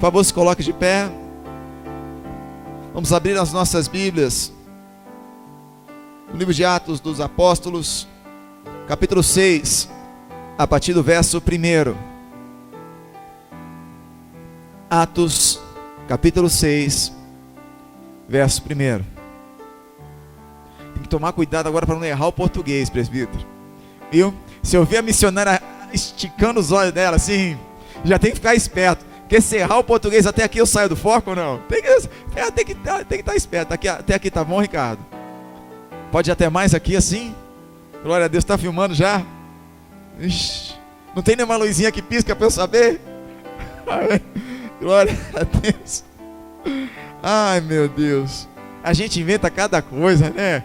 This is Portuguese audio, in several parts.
favor, se coloque de pé. Vamos abrir as nossas Bíblias no livro de Atos dos Apóstolos, capítulo 6, a partir do verso 1. Atos, capítulo 6, verso 1. Tem que tomar cuidado agora para não errar o português, presbítero. Viu? Se eu ver a missionária esticando os olhos dela assim, já tem que ficar esperto. Porque se errar o português até aqui eu saio do foco ou não? Tem que estar esperto. Até aqui tá bom, Ricardo? Pode ir até mais aqui assim? Glória a Deus, está filmando já? Ixi, não tem nenhuma luzinha que pisca para eu saber? Glória a Deus. Ai, meu Deus. A gente inventa cada coisa, né?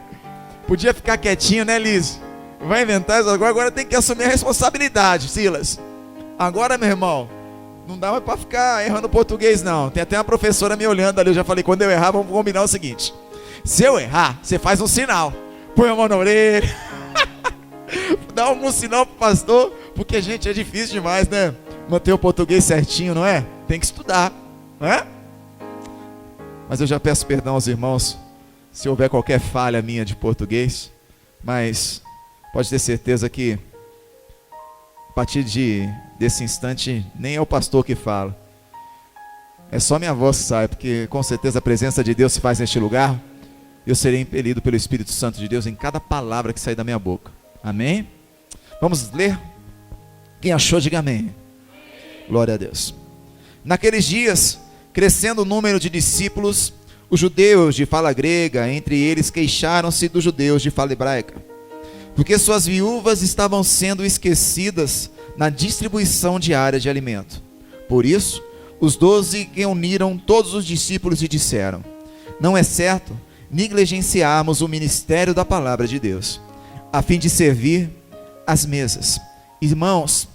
Podia ficar quietinho, né, Liz? Vai inventar isso agora tem que assumir a responsabilidade, Silas. Agora, meu irmão, não dá mais para ficar errando português, não. Tem até uma professora me olhando ali. Eu já falei, quando eu errar, vamos combinar o seguinte: se eu errar, você faz um sinal. Põe a mão na orelha. Dá algum sinal pro pastor. Porque, gente, é difícil demais, né? Manter o português certinho, não é? Tem que estudar, não é? Mas eu já peço perdão aos irmãos se houver qualquer falha minha de português. Mas pode ter certeza que a partir desse instante nem é o pastor que fala. É só minha voz que sai, porque com certeza a presença de Deus se faz neste lugar. Eu serei impelido pelo Espírito Santo de Deus em cada palavra que sair da minha boca. Amém? Vamos ler? Quem achou, diga amém. Glória a Deus. Naqueles dias, crescendo o número de discípulos, os judeus de fala grega, entre eles, queixaram-se dos judeus de fala hebraica, porque suas viúvas estavam sendo esquecidas na distribuição diária de alimento. Por isso, os 12 reuniram todos os discípulos e disseram: não é certo negligenciarmos o ministério da palavra de Deus, a fim de servir às mesas. Irmãos,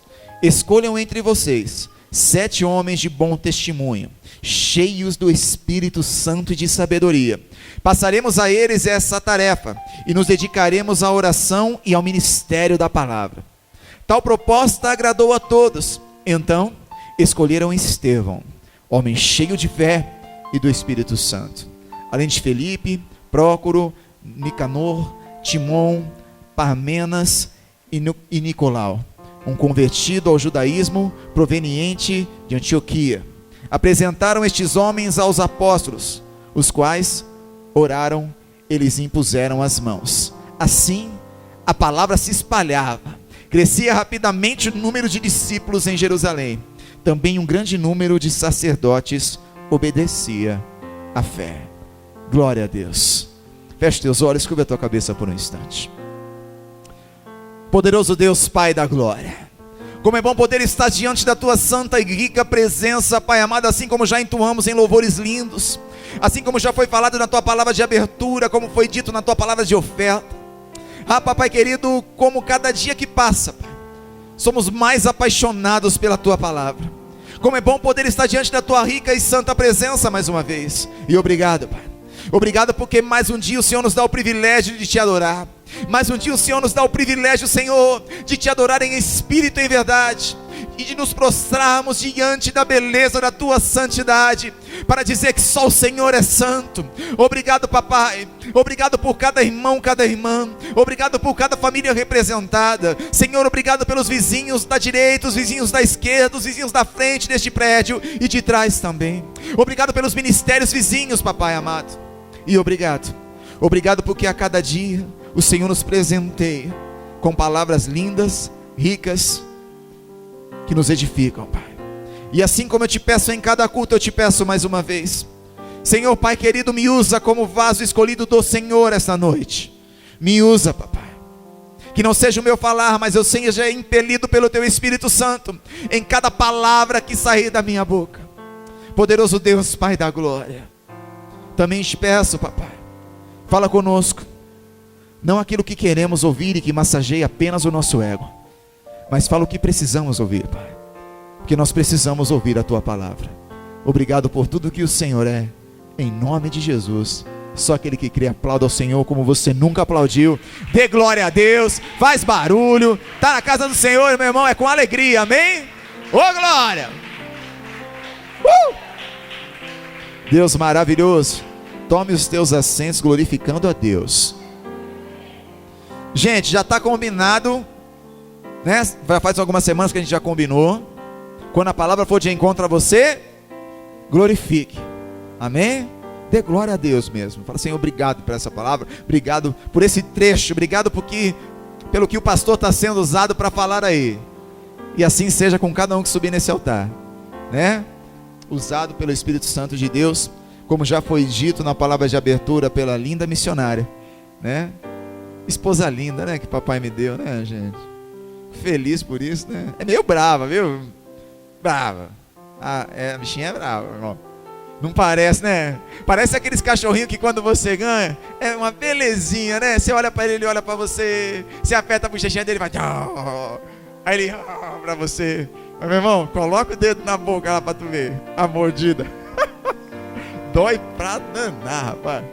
escolham entre vocês 7 homens de bom testemunho, cheios do Espírito Santo e de sabedoria. Passaremos a eles essa tarefa e nos dedicaremos à oração e ao ministério da palavra. Tal proposta agradou a todos. Então escolheram Estevão, homem cheio de fé e do Espírito Santo, além de Felipe, Prócoro, Nicanor, Timon, Parmenas e Nicolau, um convertido ao judaísmo proveniente de Antioquia. Apresentaram estes homens aos apóstolos, os quais oraram e lhes impuseram as mãos. Assim, a palavra se espalhava, crescia rapidamente o número de discípulos em Jerusalém. Também um grande número de sacerdotes obedecia à fé. Glória a Deus. Feche teus olhos, curva a tua cabeça por um instante. Poderoso Deus, Pai da glória, como é bom poder estar diante da tua santa e rica presença, Pai amado, assim como já entoamos em louvores lindos, assim como já foi falado na tua palavra de abertura, como foi dito na tua palavra de oferta. Papai querido, como cada dia que passa, Pai, somos mais apaixonados pela tua palavra. Como é bom poder estar diante da tua rica e santa presença mais uma vez. E obrigado, Pai. Obrigado porque mais um dia o Senhor nos dá o privilégio de te adorar. Mais um dia o Senhor nos dá o privilégio, Senhor, de te adorar em espírito e em verdade, e de nos prostrarmos diante da beleza da tua santidade, para dizer que só o Senhor é santo. Obrigado, papai. Obrigado por cada irmão, cada irmã. Obrigado por cada família representada. Senhor, obrigado pelos vizinhos da direita, os vizinhos da esquerda, os vizinhos da frente deste prédio e de trás também. Obrigado pelos ministérios vizinhos, papai amado. E obrigado porque a cada dia o Senhor nos presenteia com palavras lindas, ricas, que nos edificam, Pai. E assim como eu te peço em cada culto, eu te peço mais uma vez, Senhor, Pai querido, me usa como vaso escolhido do Senhor esta noite. Me usa, papai. Que não seja o meu falar, mas eu seja impelido pelo teu Espírito Santo em cada palavra que sair da minha boca. Poderoso Deus, Pai da glória, também te peço, papai, fala conosco. Não aquilo que queremos ouvir e que massageia apenas o nosso ego, mas fala o que precisamos ouvir, Pai, porque nós precisamos ouvir a tua palavra. Obrigado por tudo que o Senhor é, em nome de Jesus. Só aquele que crê aplauda ao Senhor como você nunca aplaudiu. Dê glória a Deus, faz barulho. Está na casa do Senhor, meu irmão, é com alegria, amém? Ô glória! Deus maravilhoso, tome os teus assentos glorificando a Deus. Gente, já está combinado, né? Faz algumas semanas que a gente já combinou. Quando a palavra for de encontro a você, glorifique. Amém? Dê glória a Deus mesmo. Fala, Senhor, obrigado por essa palavra. Obrigado por esse trecho. Obrigado pelo que o pastor está sendo usado para falar aí. E assim seja com cada um que subir nesse altar, né? Usado pelo Espírito Santo de Deus, como já foi dito na palavra de abertura pela linda missionária, né? Esposa linda, né? Que papai me deu, né, gente? Feliz por isso, né? É meio brava, viu? Brava. A bichinha é brava, irmão. Não parece, né? Parece aqueles cachorrinhos que quando você ganha, é uma belezinha, né? Você olha pra ele, ele olha pra você. Você aperta a bochechinha dele, vai... Aí ele... pra você. Mas, meu irmão, coloca o dedo na boca lá pra tu ver. A mordida. Dói pra danar, rapaz.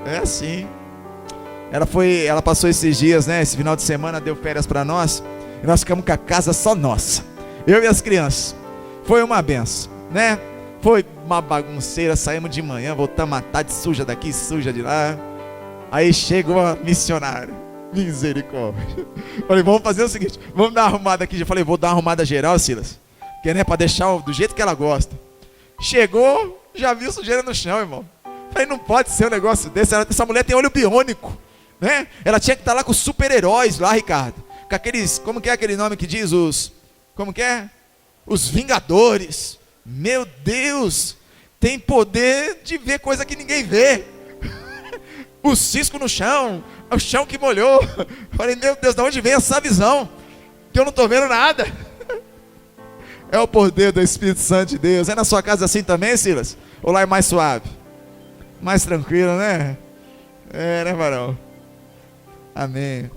É assim. Ela passou esses dias, né? Esse final de semana deu férias pra nós. E nós ficamos com a casa só nossa. Eu e as crianças. Foi uma benção, né? Foi uma bagunceira, saímos de manhã, voltamos à tarde, suja daqui, suja de lá. Aí chegou a missionária, misericórdia. Falei, vamos fazer o seguinte, vamos dar uma arrumada aqui. Já falei, vou dar uma arrumada geral, Silas, que é para deixar do jeito que ela gosta. Chegou, já viu sujeira no chão, irmão. Falei, não pode ser um negócio desse. Essa mulher tem olho biônico, né? Ela tinha que estar lá com os super-heróis lá, Ricardo. Com aqueles, como que é aquele nome que diz como que é? Os Vingadores. Meu Deus, tem poder de ver coisa que ninguém vê. O cisco no chão, o chão que molhou. Falei, meu Deus, de onde vem essa visão? Que eu não estou vendo nada. É o poder do Espírito Santo de Deus. É na sua casa assim também, Silas? Ou lá é mais suave? Mais tranquilo, né? É, né, varão? Amém.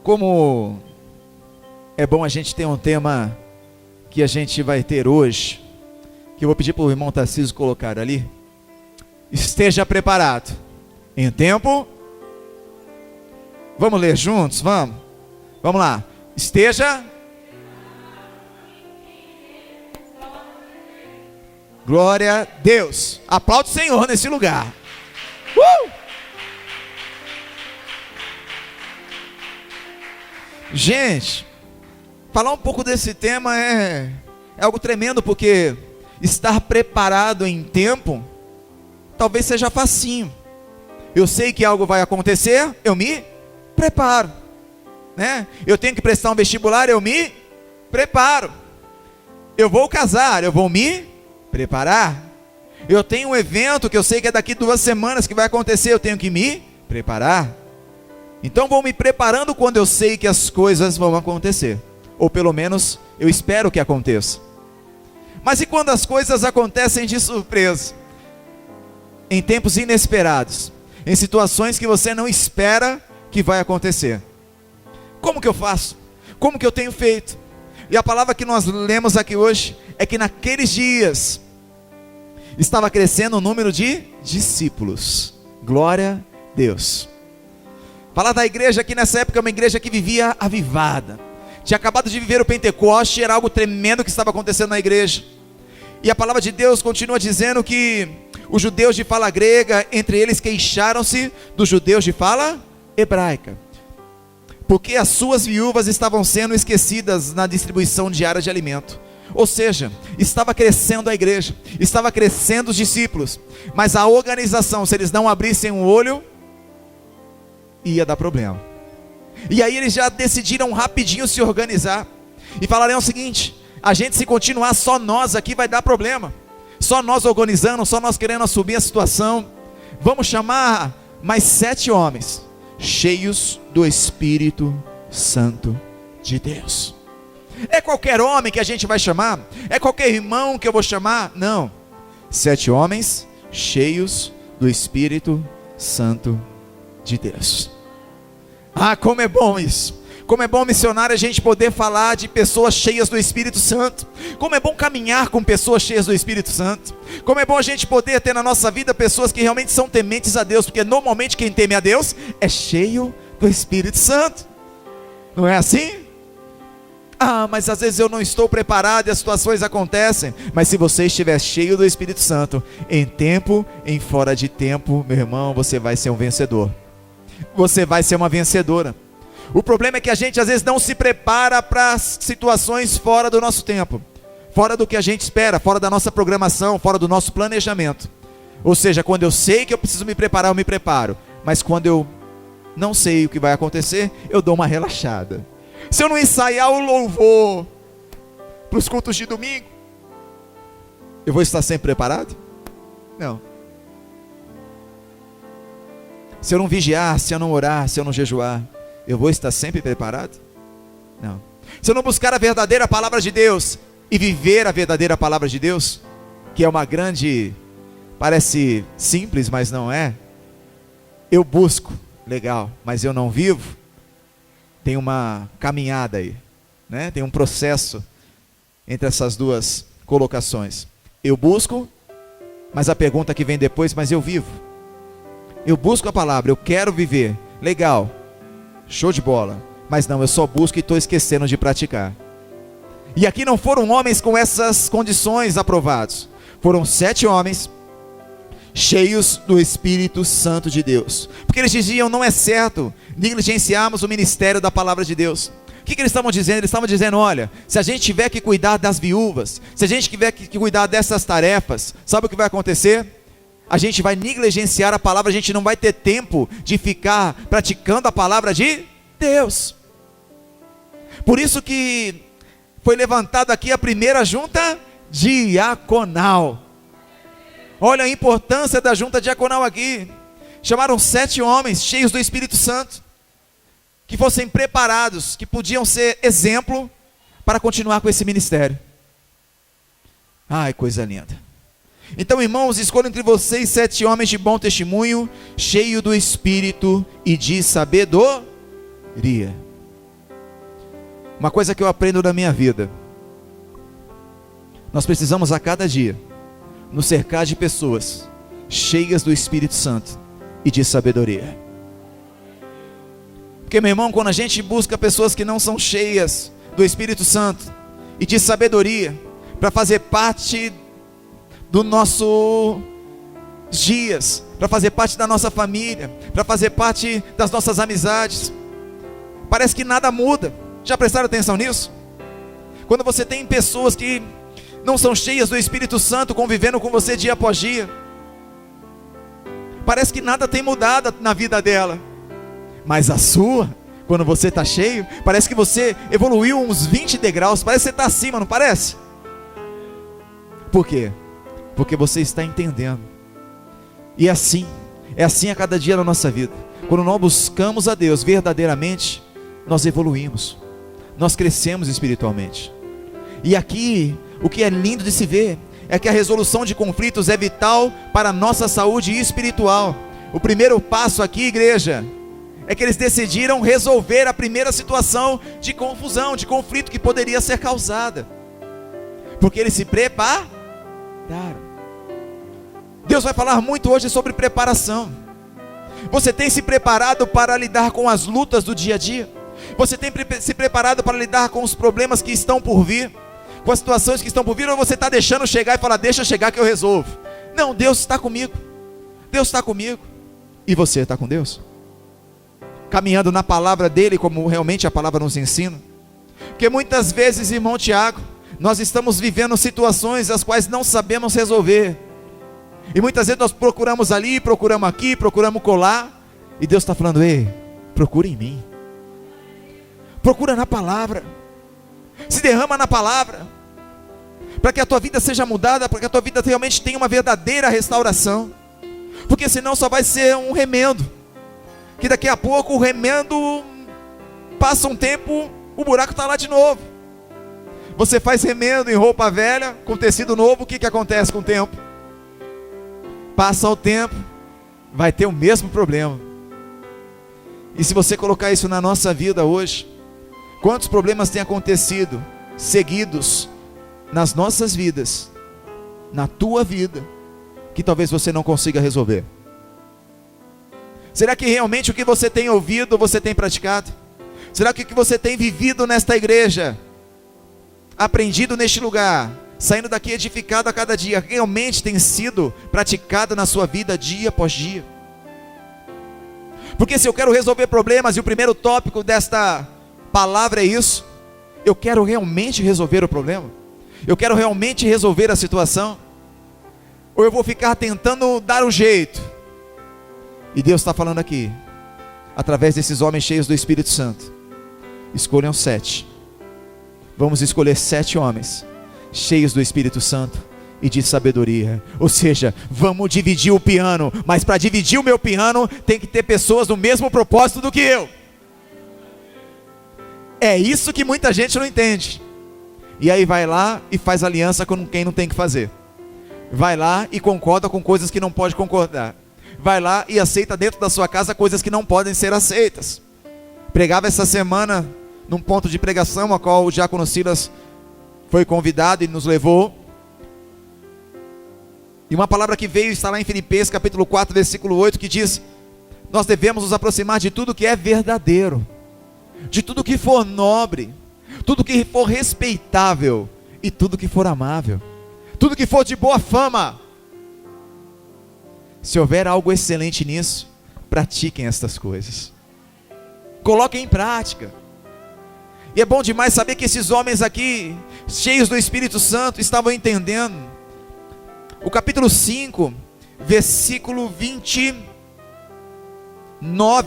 Como é bom a gente ter um tema que a gente vai ter hoje, que eu vou pedir para o irmão Tarcísio colocar ali. Esteja preparado em tempo. Vamos ler juntos? Vamos lá. Esteja. Glória a Deus. Aplaude o Senhor nesse lugar. Gente, falar um pouco desse tema é algo tremendo, porque estar preparado em tempo talvez seja facinho. Eu sei que algo vai acontecer, eu me preparo, né? Eu tenho que prestar um vestibular, eu me preparo. Eu vou casar, eu vou me preparar. Eu tenho um evento que eu sei que é daqui 2 semanas que vai acontecer, eu tenho que me preparar. Então vou me preparando quando eu sei que as coisas vão acontecer, ou pelo menos eu espero que aconteça. Mas e quando as coisas acontecem de surpresa? Em tempos inesperados, em situações que você não espera que vai acontecer. Como que eu faço? Como que eu tenho feito? E a palavra que nós lemos aqui hoje é que naqueles dias estava crescendo o número de discípulos. Glória a Deus. Falar da igreja aqui nessa época é uma igreja que vivia avivada. Tinha acabado de viver o Pentecoste, era algo tremendo que estava acontecendo na igreja. E a palavra de Deus continua dizendo que os judeus de fala grega, entre eles queixaram-se dos judeus de fala hebraica, porque as suas viúvas estavam sendo esquecidas na distribuição diária de alimento. Ou seja, estava crescendo a igreja, estava crescendo os discípulos, mas a organização, se eles não abrissem o olho, ia dar problema. E aí eles já decidiram rapidinho se organizar e falaram o seguinte: a gente, se continuar só nós aqui, vai dar problema. Só nós organizando, só nós querendo assumir a situação. Vamos chamar mais 7 homens cheios do Espírito Santo de Deus. É qualquer homem que a gente vai chamar? É qualquer irmão que eu vou chamar? Não. 7 homens cheios do Espírito Santo de Deus. Ah, como é bom isso. Como é bom, missionário, a gente poder falar de pessoas cheias do Espírito Santo. Como é bom caminhar com pessoas cheias do Espírito Santo. Como é bom a gente poder ter na nossa vida pessoas que realmente são tementes a Deus, porque normalmente quem teme a Deus é cheio do Espírito Santo. Não é assim? Mas às vezes eu não estou preparado e as situações acontecem. Mas se você estiver cheio do Espírito Santo, em tempo, em fora de tempo, meu irmão, você vai ser um vencedor. Você vai ser uma vencedora. O problema é que a gente às vezes não se prepara para situações fora do nosso tempo, fora do que a gente espera, fora da nossa programação, fora do nosso planejamento. Ou seja, quando eu sei que eu preciso me preparar, eu me preparo. Mas quando eu não sei o que vai acontecer, eu dou uma relaxada. Se eu não ensaiar o louvor para os cultos de domingo, eu vou estar sempre preparado? Não. Se eu não vigiar, se eu não orar, se eu não jejuar, eu vou estar sempre preparado? Não. Se eu não buscar a verdadeira palavra de Deus e viver a verdadeira palavra de Deus, que é uma grande, parece simples, mas não é. Eu busco, legal, mas eu não vivo. Tem uma caminhada aí, né? Tem um processo entre essas duas colocações. Eu busco, mas a pergunta que vem depois, mas eu vivo. Eu busco a palavra, eu quero viver, legal, show de bola, mas não, eu só busco e estou esquecendo de praticar. E aqui não foram homens com essas condições aprovados, foram 7 homens cheios do Espírito Santo de Deus, porque eles diziam: não é certo negligenciarmos o ministério da palavra de Deus. O que eles estavam dizendo? Eles estavam dizendo: olha, se a gente tiver que cuidar das viúvas, se a gente tiver que cuidar dessas tarefas, sabe o que vai acontecer? A gente vai negligenciar a palavra, a gente não vai ter tempo de ficar praticando a palavra de Deus. Por isso que foi levantada aqui a primeira junta diaconal. Olha a importância da junta diaconal aqui. Chamaram 7 homens cheios do Espírito Santo, que fossem preparados, que podiam ser exemplo para continuar com esse ministério. Ai, coisa linda. Então, irmãos, escolho entre vocês 7 homens de bom testemunho, cheio do Espírito e de sabedoria. Uma coisa que eu aprendo na minha vida: nós precisamos a cada dia nos cercar de pessoas cheias do Espírito Santo e de sabedoria. Porque, meu irmão, quando a gente busca pessoas que não são cheias do Espírito Santo e de sabedoria, para fazer parte do nosso dias, para fazer parte da nossa família, para fazer parte das nossas amizades, parece que nada muda. Já prestaram atenção nisso? Quando você tem pessoas que não são cheias do Espírito Santo convivendo com você dia após dia, parece que nada tem mudado na vida dela. Mas a sua, quando você está cheio, parece que você evoluiu uns 20 degraus, parece que você está acima, não parece? Por quê? Porque você está entendendo. E é assim a cada dia na nossa vida. Quando nós buscamos a Deus verdadeiramente, nós evoluímos, nós crescemos espiritualmente. E aqui, o que é lindo de se ver é que a resolução de conflitos é vital para a nossa saúde espiritual. O primeiro passo aqui, igreja, é que eles decidiram resolver a primeira situação de confusão, de conflito que poderia ser causada, porque eles se prepararam. Deus vai falar muito hoje sobre preparação. Você tem se preparado para lidar com as lutas do dia a dia? Você tem se preparado para lidar com os problemas que estão por vir, com as situações que estão por vir, ou você está deixando chegar e falar: deixa chegar que eu resolvo? Não, Deus está comigo. Deus está comigo. E você está com Deus? Caminhando na palavra dele, como realmente a palavra nos ensina? Porque muitas vezes, irmão Tiago, nós estamos vivendo situações as quais não sabemos resolver. E muitas vezes nós procuramos ali, procuramos aqui, procuramos colar, e Deus está falando: ei, procura em mim. Procura na palavra. Se derrama na palavra, para que a tua vida seja mudada, para que a tua vida realmente tenha uma verdadeira restauração. Porque senão só vai ser um remendo, que daqui a pouco o remendo passa um tempo, o buraco está lá de novo. Você faz remendo em roupa velha com tecido novo, o que acontece com o tempo? Passa o tempo, vai ter o mesmo problema. E se você colocar isso na nossa vida hoje, quantos problemas têm acontecido seguidos nas nossas vidas, na tua vida, que talvez você não consiga resolver? Será que realmente o que você tem ouvido, você tem praticado? Será que o que você tem vivido nesta igreja aprendido neste lugar, saindo daqui edificado a cada dia, realmente tem sido praticado na sua vida dia após dia? Porque se eu quero resolver problemas, e o primeiro tópico desta palavra é isso, eu quero realmente resolver o problema? Eu quero realmente resolver a situação? Ou eu vou ficar tentando dar um jeito? E Deus está falando aqui, através desses homens cheios do Espírito Santo: escolham 7. Vamos escolher 7 homens cheios do Espírito Santo e de sabedoria. Ou seja, vamos dividir o piano, mas para dividir o meu piano tem que ter pessoas do mesmo propósito do que eu. É isso que muita gente não entende. E aí vai lá e faz aliança com quem não tem que fazer. Vai lá e concorda com coisas que não pode concordar. Vai lá e aceita dentro da sua casa coisas que não podem ser aceitas. Pregava essa semana num ponto de pregação, a qual o diácono Silas foi convidado e nos levou. E uma palavra que veio está lá em Filipenses capítulo 4, versículo 8, que diz: nós devemos nos aproximar de tudo que é verdadeiro, de tudo que for nobre, tudo que for respeitável, e tudo que for amável, tudo que for de boa fama. Se houver algo excelente nisso, pratiquem estas coisas, coloquem em prática. E é bom demais saber que esses homens aqui, cheios do Espírito Santo, estavam entendendo. O capítulo 5, versículo 29,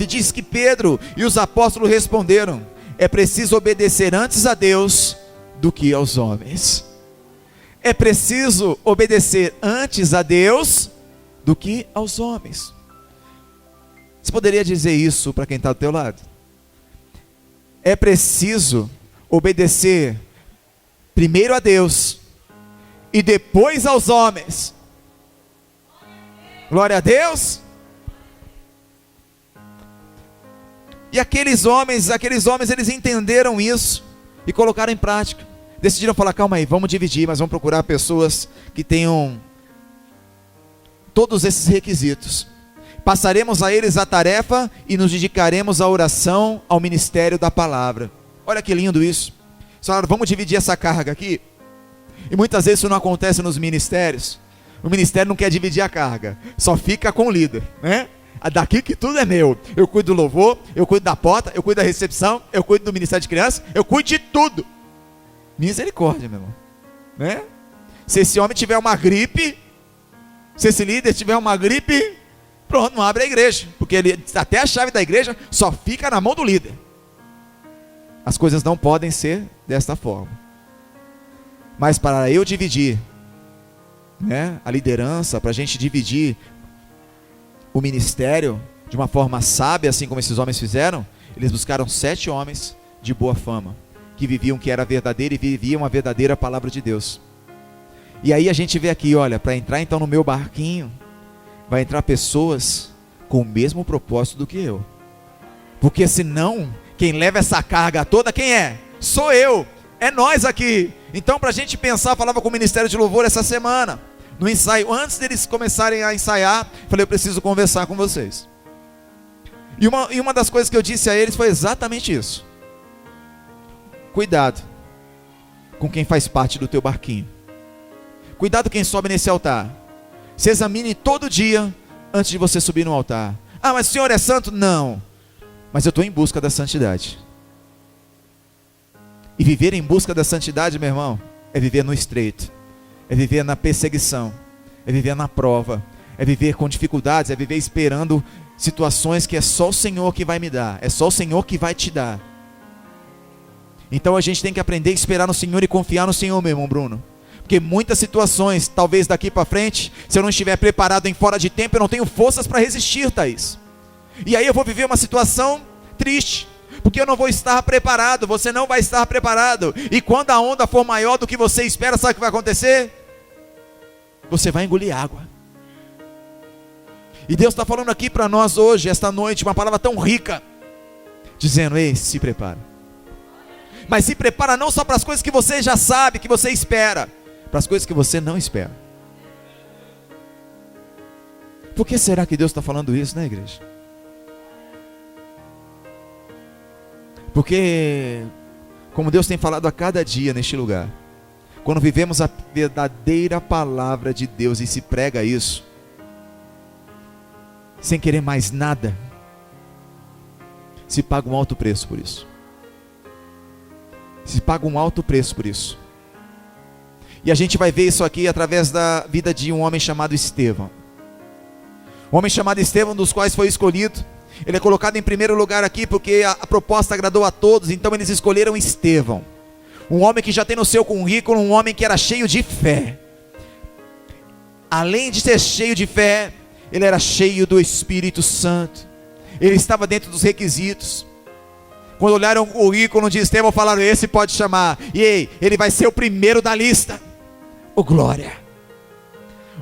diz que Pedro e os apóstolos responderam: é preciso obedecer antes a Deus do que aos homens. É preciso obedecer antes a Deus do que aos homens. Você poderia dizer isso para quem está do teu lado? É preciso obedecer primeiro a Deus e depois aos homens. Glória a Deus. E aqueles homens, eles entenderam isso e colocaram em prática. Decidiram falar: calma aí, vamos dividir, mas vamos procurar pessoas que tenham todos esses requisitos. Passaremos a eles a tarefa e nos dedicaremos à oração, ao ministério da palavra. Olha que lindo isso. Falaram: vamos dividir essa carga aqui. E muitas vezes isso não acontece nos ministérios. O ministério não quer dividir a carga, só fica com o líder, né? Daqui que tudo é meu. Eu cuido do louvor, eu cuido da porta, eu cuido da recepção, eu cuido do ministério de crianças, eu cuido de tudo. Misericórdia, meu irmão, né? Se esse homem tiver uma gripe, se esse líder tiver uma gripe, pronto, não abre a igreja, porque até a chave da igreja só fica na mão do líder. As coisas não podem ser desta forma. Mas para eu dividir, né, a liderança, para a gente dividir o ministério de uma forma sábia, assim como esses homens fizeram, eles buscaram 7 homens de boa fama, que viviam que era verdadeiro e viviam a verdadeira palavra de Deus. E aí a gente vê aqui, olha, para entrar então no meu barquinho, vai entrar pessoas com o mesmo propósito do que eu. Porque senão, quem leva essa carga toda, quem é? Sou eu, é nós aqui. Então, para a gente pensar, falava com o Ministério de Louvor essa semana, no ensaio, antes deles começarem a ensaiar, falei: eu preciso conversar com vocês. E uma das coisas que eu disse a eles foi exatamente isso: cuidado com quem faz parte do teu barquinho. Cuidado quem sobe nesse altar. Se examine todo dia antes de você subir no altar. Ah, mas o senhor é santo? Não, mas eu estou em busca da santidade. E viver em busca da santidade, meu irmão, é viver no estreito, é viver na perseguição, é viver na prova, é viver com dificuldades, é viver esperando situações que é só o Senhor que vai me dar, é só o Senhor que vai te dar. Então a gente tem que aprender a esperar no Senhor e confiar no Senhor, meu irmão Bruno. Porque muitas situações, talvez daqui para frente, se eu não estiver preparado em fora de tempo, eu não tenho forças para resistir, Thaís. E aí eu vou viver uma situação triste, porque eu não vou estar preparado, você não vai estar preparado. E quando a onda for maior do que você espera, sabe o que vai acontecer? Você vai engolir água. E Deus está falando aqui para nós hoje, esta noite, uma palavra tão rica, dizendo: ei, se prepara. Mas se prepara não só para as coisas que você já sabe, que você espera, para as coisas que você não espera. Por que será que Deus está falando isso, né, igreja? Porque como Deus tem falado a cada dia neste lugar, quando vivemos a verdadeira palavra de Deus e se prega isso, sem querer mais nada, se paga um alto preço por isso. Se paga um alto preço por isso. E a gente vai ver isso aqui através da vida de um homem chamado Estevão. Um homem chamado Estevão, dos quais foi escolhido. Ele é colocado em primeiro lugar aqui porque a proposta agradou a todos, então eles escolheram Estevão. Um homem que já tem no seu currículo, um homem que era cheio de fé. Além de ser cheio de fé, ele era cheio do Espírito Santo. Ele estava dentro dos requisitos. Quando olharam o currículo de Estevão, falaram: esse pode chamar. E ei, ele vai ser o primeiro da lista. Ô glória!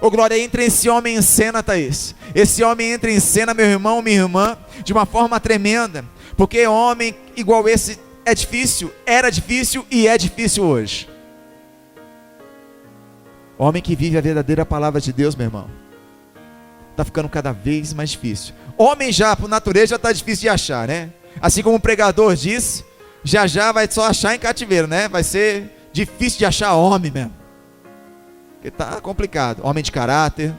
Ô glória, entra esse homem em cena, Thaís. Esse homem entra em cena, meu irmão, minha irmã, de uma forma tremenda. Porque homem igual esse é difícil, era difícil e é difícil hoje. Homem que vive a verdadeira palavra de Deus, meu irmão, está ficando cada vez mais difícil. Homem já, por natureza, já está difícil de achar, né? Assim como o pregador disse, já vai só achar em cativeiro, né? Vai ser difícil de achar homem mesmo. Porque está complicado. Homem de caráter,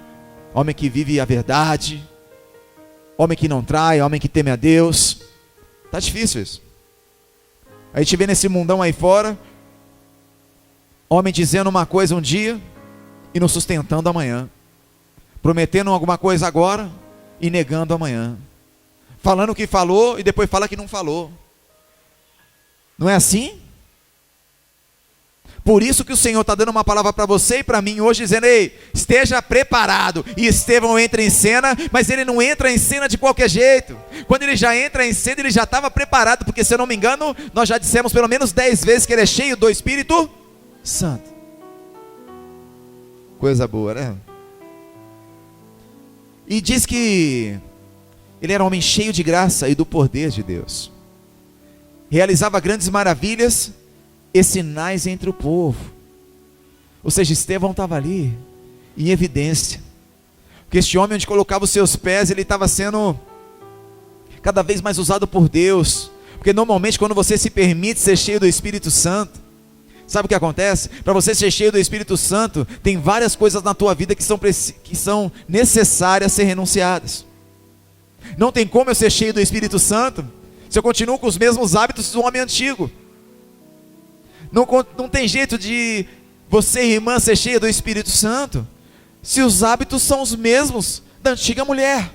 homem que vive a verdade, homem que não trai, homem que teme a Deus. Está difícil isso. A gente vê nesse mundão aí fora, homem dizendo uma coisa um dia e não sustentando amanhã. Prometendo alguma coisa agora e negando amanhã. Falando que falou e depois fala que não falou. Não é assim? Por isso que o Senhor está dando uma palavra para você e para mim hoje, dizendo: ei, esteja preparado. E Estevão entra em cena, mas ele não entra em cena de qualquer jeito. Quando ele já entra em cena, ele já estava preparado, porque se eu não me engano, nós já dissemos pelo menos 10 vezes que ele é cheio do Espírito Santo. Coisa boa, né? E diz que ele era um homem cheio de graça e do poder de Deus. Realizava grandes maravilhas e sinais entre o povo. Ou seja, Estevão estava ali, em evidência. Porque este homem, onde colocava os seus pés, ele estava sendo cada vez mais usado por Deus. Porque normalmente quando você se permite ser cheio do Espírito Santo, sabe o que acontece? Para você ser cheio do Espírito Santo, tem várias coisas na tua vida que são necessárias ser renunciadas. Não tem como eu ser cheio do Espírito Santo se eu continuo com os mesmos hábitos do homem antigo. Não tem jeito de você, irmã, ser cheia do Espírito Santo se os hábitos são os mesmos da antiga mulher.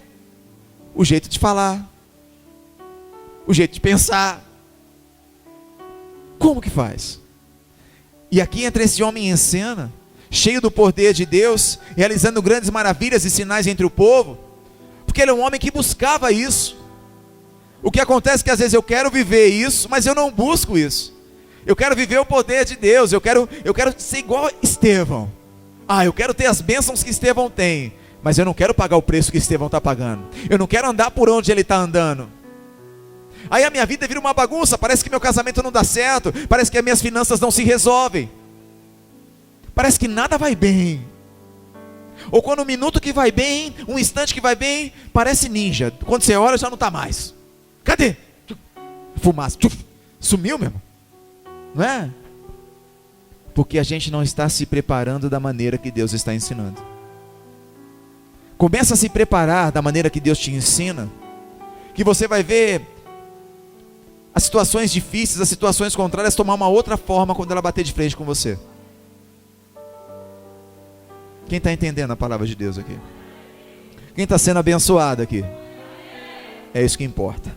O jeito de falar, o jeito de pensar. Como que faz? E aqui entra esse homem em cena, cheio do poder de Deus, realizando grandes maravilhas e sinais entre o povo, porque ele é um homem que buscava isso. O que acontece é que às vezes eu quero viver isso, mas eu não busco isso. Eu quero viver o poder de Deus, eu quero ser igual Estevão. Eu quero ter as bênçãos que Estevão tem, mas eu não quero pagar o preço que Estevão está pagando. Eu não quero andar por onde ele está andando. Aí a minha vida vira uma bagunça, parece que meu casamento não dá certo, parece que as minhas finanças não se resolvem, parece que nada vai bem. Ou quando um minuto que vai bem, um instante que vai bem, parece ninja. Quando você olha já não está mais. Cadê? Fumaça. Sumiu mesmo. Não é? Porque a gente não está se preparando da maneira que Deus está ensinando. Começa a se preparar da maneira que Deus te ensina, que você vai ver as situações difíceis, as situações contrárias tomar uma outra forma quando ela bater de frente com você. Quem está entendendo a palavra de Deus aqui? Quem está sendo abençoado aqui? É isso que importa.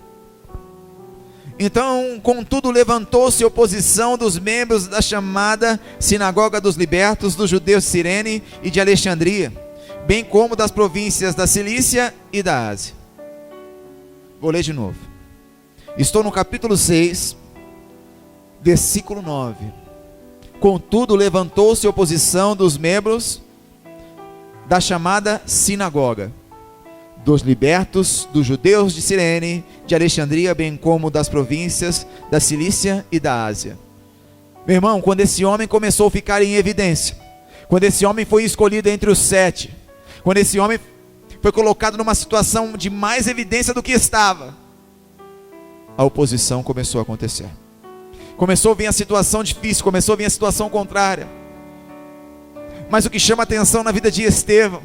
Então, contudo, levantou-se oposição dos membros da chamada Sinagoga dos Libertos, dos judeus de Cirene e de Alexandria, bem como das províncias da Cilícia e da Ásia. Vou ler de novo. Estou no capítulo 6, versículo 9. Contudo, levantou-se oposição dos membros da chamada Sinagoga dos Libertos, dos judeus de Cirene, de Alexandria, bem como das províncias da Cilícia e da Ásia. Meu irmão, quando esse homem começou a ficar em evidência, quando esse homem foi escolhido entre os 7, quando esse homem foi colocado numa situação de mais evidência do que estava, a oposição começou a acontecer. Começou a vir a situação difícil, começou a vir a situação contrária. Mas o que chama atenção na vida de Estevão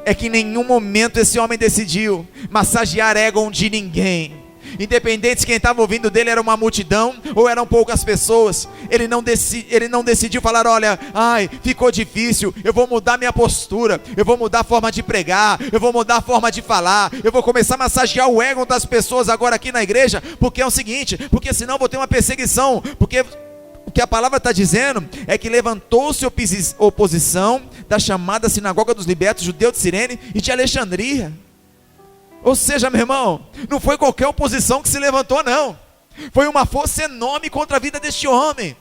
é que em nenhum momento esse homem decidiu massagear ego de ninguém. Independente se quem estava ouvindo dele era uma multidão ou eram poucas pessoas, ele não decidiu falar: olha, ficou difícil, eu vou mudar minha postura, eu vou mudar a forma de pregar, eu vou mudar a forma de falar, eu vou começar a massagear o ego das pessoas agora aqui na igreja, porque é o seguinte, porque senão vou ter uma perseguição. Porque o que a palavra está dizendo é que levantou-se oposição da chamada sinagoga dos libertos judeus de Cirene e de Alexandria. Ou seja, meu irmão, não foi qualquer oposição que se levantou, não. Foi uma força enorme contra a vida deste homem,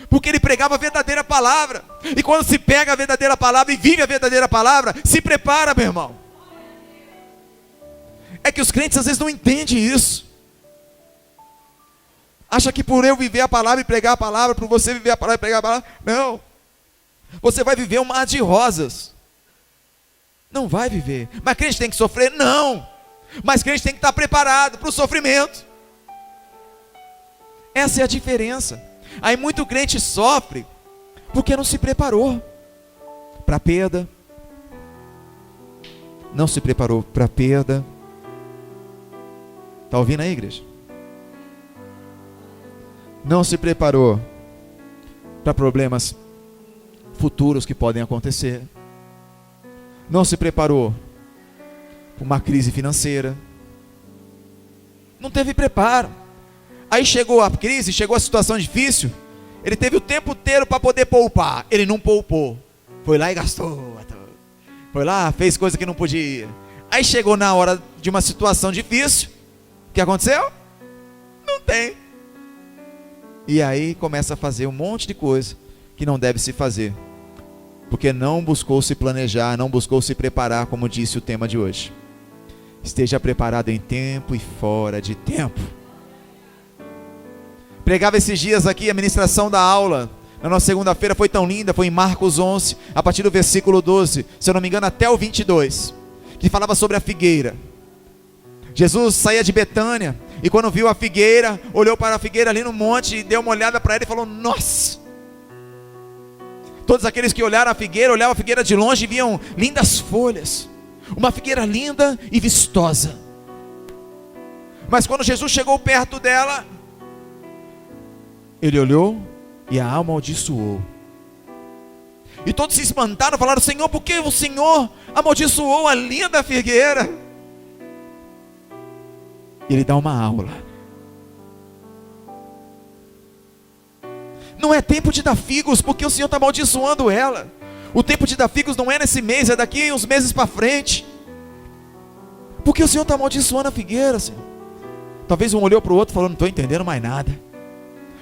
porque ele pregava a verdadeira palavra. E quando se pega a verdadeira palavra e vive a verdadeira palavra, se prepara, meu irmão. É que os crentes às vezes não entendem isso. Acha que por eu viver a palavra e pregar a palavra, por você viver a palavra e pregar a palavra, não. Você vai viver um mar de rosas. Não vai viver. Mas crente tem que sofrer? Não. Mas crente tem que estar preparado para o sofrimento. Essa é a diferença. Aí muito crente sofre porque não se preparou para a perda. Não se preparou para a perda. Está ouvindo aí, igreja? Não se preparou para problemas futuros que podem acontecer. Não se preparou para uma crise financeira. Não teve preparo. Aí chegou a crise, chegou a situação difícil. Ele teve o tempo inteiro para poder poupar. Ele não poupou. Foi lá e gastou. Foi lá, fez coisa que não podia. Aí chegou na hora de uma situação difícil. O que aconteceu? Não tem. E aí começa a fazer um monte de coisa que não deve se fazer, porque não buscou se planejar, não buscou se preparar, como disse o tema de hoje. Esteja preparado em tempo e fora de tempo. Pregava esses dias aqui a ministração da aula, na nossa segunda-feira, foi tão linda, foi em Marcos 11, a partir do versículo 12, se eu não me engano até o 22, que falava sobre a figueira. Jesus saía de Betânia, e quando viu a figueira, olhou para a figueira ali no monte, deu uma olhada para ela e falou: nossa! Todos aqueles que olhavam a figueira de longe, viam lindas folhas, uma figueira linda e vistosa. Mas quando Jesus chegou perto dela, ele olhou e a amaldiçoou. E todos se espantaram, falaram: Senhor, por que o Senhor amaldiçoou a linda figueira? E ele dá uma aula. Não é tempo de dar figos, porque o Senhor está amaldiçoando ela. O tempo de dar figos não é nesse mês, é daqui uns meses para frente. Porque o Senhor está amaldiçoando a figueira, Senhor. Talvez um olhou para o outro e falou: não estou entendendo mais nada.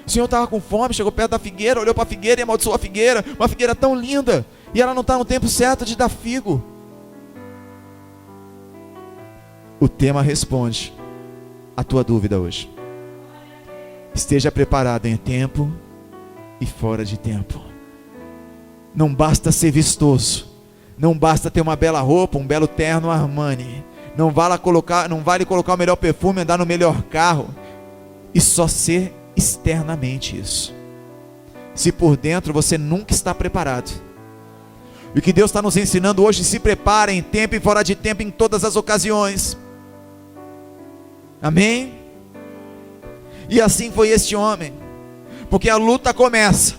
O Senhor estava com fome, chegou perto da figueira, olhou para a figueira e amaldiçoou a figueira. Uma figueira tão linda, e ela não está no tempo certo de dar figo. O tema responde a tua dúvida hoje. Esteja preparado em tempo e fora de tempo. Não basta ser vistoso, não basta ter uma bela roupa, um belo terno Armani, não vale colocar o melhor perfume, andar no melhor carro e só ser externamente isso, se por dentro você nunca está preparado. E o que Deus está nos ensinando hoje: se prepare em tempo e fora de tempo, em todas as ocasiões. Amém? E assim foi este homem, porque a luta começa,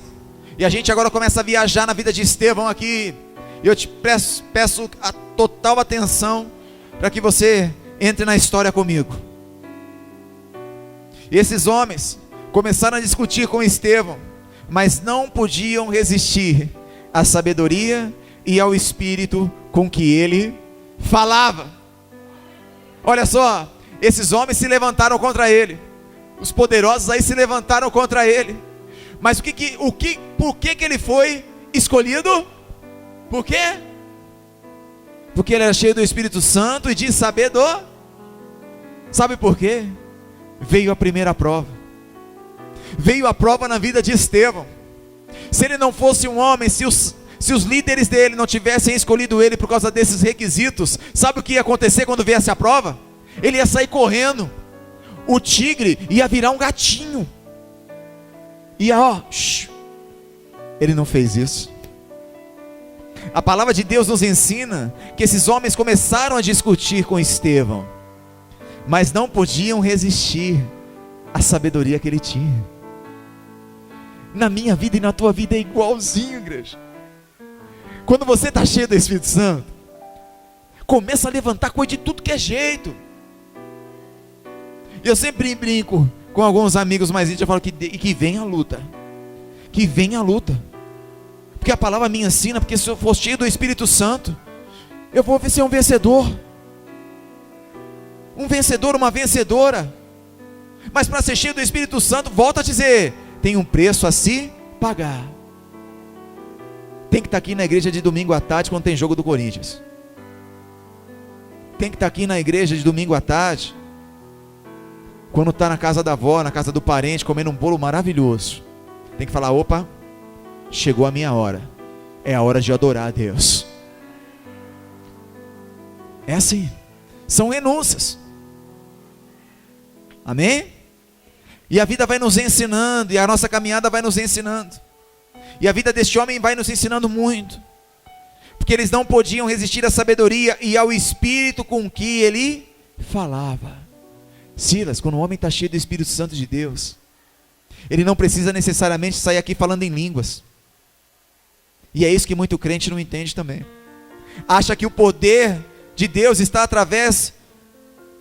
e a gente agora começa a viajar na vida de Estevão aqui. E eu te peço a total atenção para que você entre na história comigo. E esses homens começaram a discutir com Estevão, mas não podiam resistir à sabedoria e ao espírito com que ele falava. Olha só, esses homens se levantaram contra ele, os poderosos aí se levantaram contra ele. Mas por que ele foi escolhido? Por quê? Porque ele era cheio do Espírito Santo e de sabedoria. Sabe por quê? Veio a primeira prova. Veio a prova na vida de Estevão. Se ele não fosse um homem, se os líderes dele não tivessem escolhido ele por causa desses requisitos, sabe o que ia acontecer quando viesse a prova? Ele ia sair correndo. O tigre ia virar um gatinho. E ele não fez isso. A palavra de Deus nos ensina que esses homens começaram a discutir com Estevão, mas não podiam resistir à sabedoria que ele tinha. Na minha vida e na tua vida é igualzinho, igreja. Quando você está cheio do Espírito Santo, começa a levantar coisa de tudo que é jeito. Eu sempre brinco com alguns amigos mais íntimos, eu falo que vem a luta. Que vem a luta. Porque a palavra me ensina, porque se eu for cheio do Espírito Santo, eu vou ser um vencedor. Um vencedor, uma vencedora. Mas para ser cheio do Espírito Santo, volto a dizer, tem um preço a se pagar. Tem que estar aqui na igreja de domingo à tarde quando tem jogo do Corinthians. Tem que estar aqui na igreja de domingo à tarde quando está na casa da avó, na casa do parente, comendo um bolo maravilhoso. Tem que falar, opa, chegou a minha hora. É a hora de adorar a Deus. É assim. São renúncias. Amém? E a vida vai nos ensinando, e a nossa caminhada vai nos ensinando. E a vida deste homem vai nos ensinando muito. Porque eles não podiam resistir à sabedoria e ao espírito com que ele falava. Silas, quando o homem está cheio do Espírito Santo de Deus, ele não precisa necessariamente sair aqui falando em línguas. E é isso que muito crente não entende também. Acha que o poder de Deus está através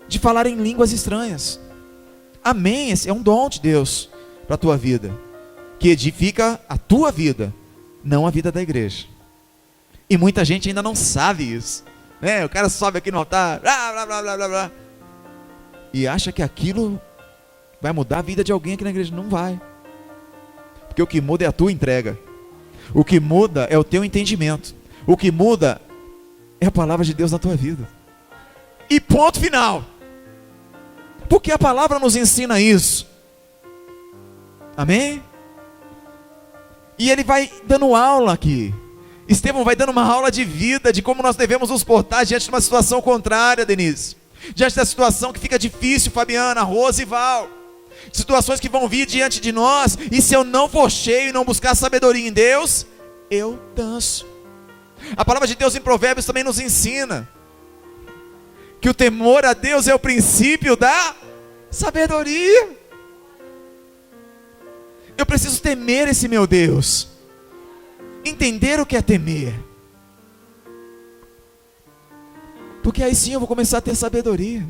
de falar em línguas estranhas. Amém, esse é um dom de Deus para a tua vida, que edifica a tua vida, não a vida da igreja. E muita gente ainda não sabe isso, né? O cara sobe aqui no altar, blá, blá, blá, blá, blá, blá, e acha que aquilo vai mudar a vida de alguém aqui na igreja. Não vai. Porque o que muda é a tua entrega. O que muda é o teu entendimento. O que muda é a palavra de Deus na tua vida. E ponto final. Porque a palavra nos ensina isso. Amém? E ele vai dando aula aqui. Estevão vai dando uma aula de vida, de como nós devemos nos portar diante de uma situação contrária, Denise. Diante da situação que fica difícil, Fabiana, Rosa e Val. Situações que vão vir diante de nós, e se eu não for cheio e não buscar sabedoria em Deus, eu danço. A palavra de Deus em Provérbios também nos ensina que o temor a Deus é o princípio da sabedoria. Eu preciso temer esse meu Deus, entender o que é temer, porque aí sim eu vou começar a ter sabedoria.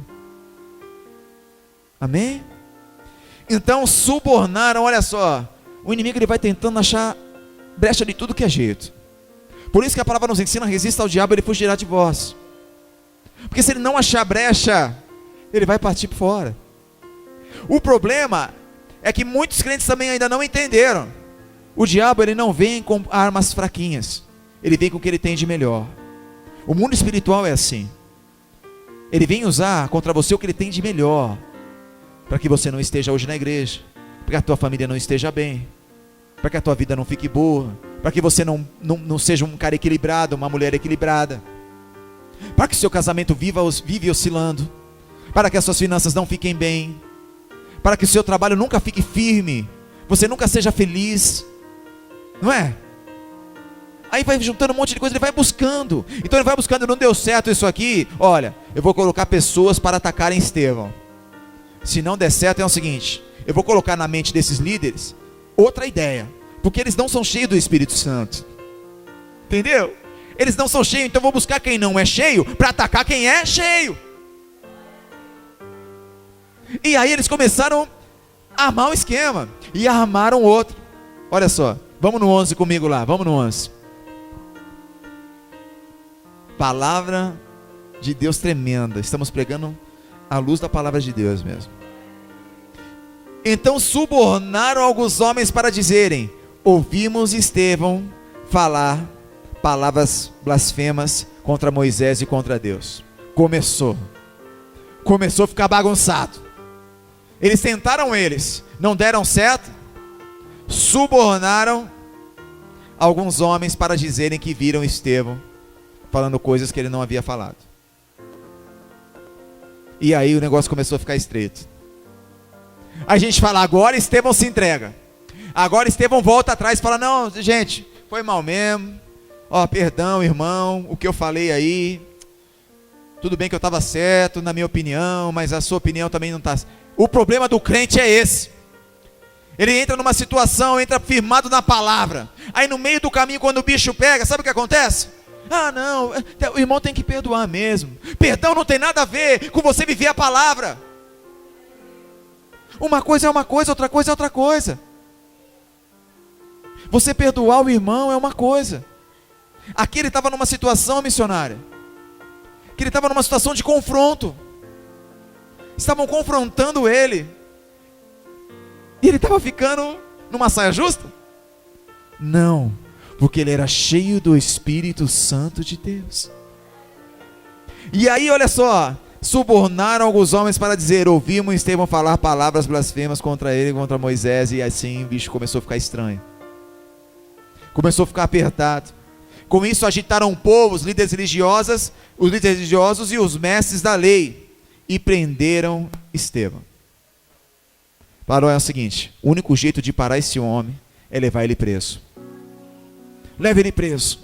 Amém? Então subornaram, olha só, o inimigo ele vai tentando achar brecha de tudo que é jeito. Por isso que a palavra nos ensina, resista ao diabo, ele fugirá de vós. Porque se ele não achar brecha, ele vai partir por fora. O problema é que muitos crentes também ainda não entenderam. O diabo ele não vem com armas fraquinhas, ele vem com o que ele tem de melhor. O mundo espiritual é assim. Ele vem usar contra você o que ele tem de melhor, para que você não esteja hoje na igreja, para que a tua família não esteja bem, para que a tua vida não fique boa, para que você não seja um cara equilibrado, uma mulher equilibrada, para que o seu casamento vive oscilando, para que as suas finanças não fiquem bem, para que o seu trabalho nunca fique firme, você nunca seja feliz, não é? Aí vai juntando um monte de coisa, ele vai buscando. Então ele vai buscando, não deu certo isso aqui, olha, eu vou colocar pessoas para atacarem Estevão. Se não der certo é o seguinte, eu vou colocar na mente desses líderes outra ideia, porque eles não são cheios do Espírito Santo. Entendeu? Eles não são cheios, então eu vou buscar quem não é cheio para atacar quem é cheio. E aí eles começaram a armar um esquema, e armaram outro. Olha só, vamos no 11 comigo lá, vamos no 11. Palavra de Deus tremenda, estamos pregando a luz da palavra de Deus mesmo. Então subornaram alguns homens para dizerem: ouvimos Estevão falar palavras blasfemas contra Moisés e contra Deus. Começou a ficar bagunçado. Eles tentaram, não deram certo. Subornaram alguns homens para dizerem que viram Estevão falando coisas que ele não havia falado. E aí o negócio começou a ficar estreito. A gente fala, agora Estevão se entrega. Agora Estevão volta atrás e fala: não, gente, foi mal mesmo. Ó, perdão, irmão, o que eu falei aí. Tudo bem que eu estava certo na minha opinião, mas a sua opinião também não está. O problema do crente é esse. Ele entra numa situação, entra firmado na palavra. Aí no meio do caminho, quando o bicho pega, sabe o que acontece? Ah, não, o irmão tem que perdoar mesmo. Perdão não tem nada a ver com você viver a palavra. Uma coisa é uma coisa, outra coisa é outra coisa. Você perdoar o irmão é uma coisa. Aqui ele estava numa situação, missionária, que ele estava numa situação de confronto. Estavam confrontando ele. E ele estava ficando numa saia justa? Não, porque ele era cheio do Espírito Santo de Deus. E aí, olha só, subornaram alguns homens para dizer: ouvimos Estevão falar palavras blasfemas contra ele, contra Moisés. E assim o bicho começou a ficar estranho. Começou a ficar apertado. Com isso agitaram o povo, os líderes religiosos e os mestres da lei, e prenderam Estevão. Falaram: é o seguinte, o único jeito de parar esse homem é levar ele preso. Leve ele preso.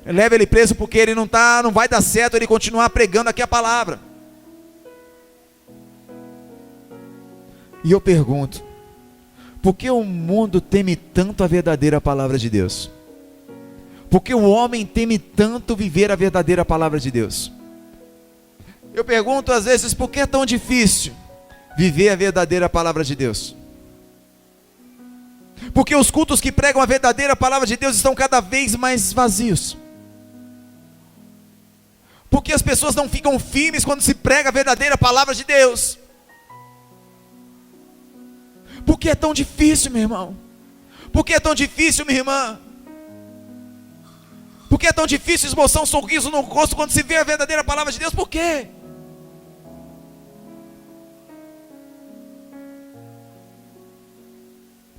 Leve ele preso, porque ele não vai dar certo ele continuar pregando aqui a palavra. E eu pergunto: por que o mundo teme tanto a verdadeira palavra de Deus? Por que o homem teme tanto viver a verdadeira palavra de Deus? Eu pergunto às vezes: por que é tão difícil viver a verdadeira palavra de Deus? Porque os cultos que pregam a verdadeira palavra de Deus estão cada vez mais vazios. Porque as pessoas não ficam firmes quando se prega a verdadeira palavra de Deus. Por que é tão difícil, meu irmão? Por que é tão difícil, minha irmã? Por que é tão difícil esboçar um sorriso no rosto quando se vê a verdadeira palavra de Deus? Por quê?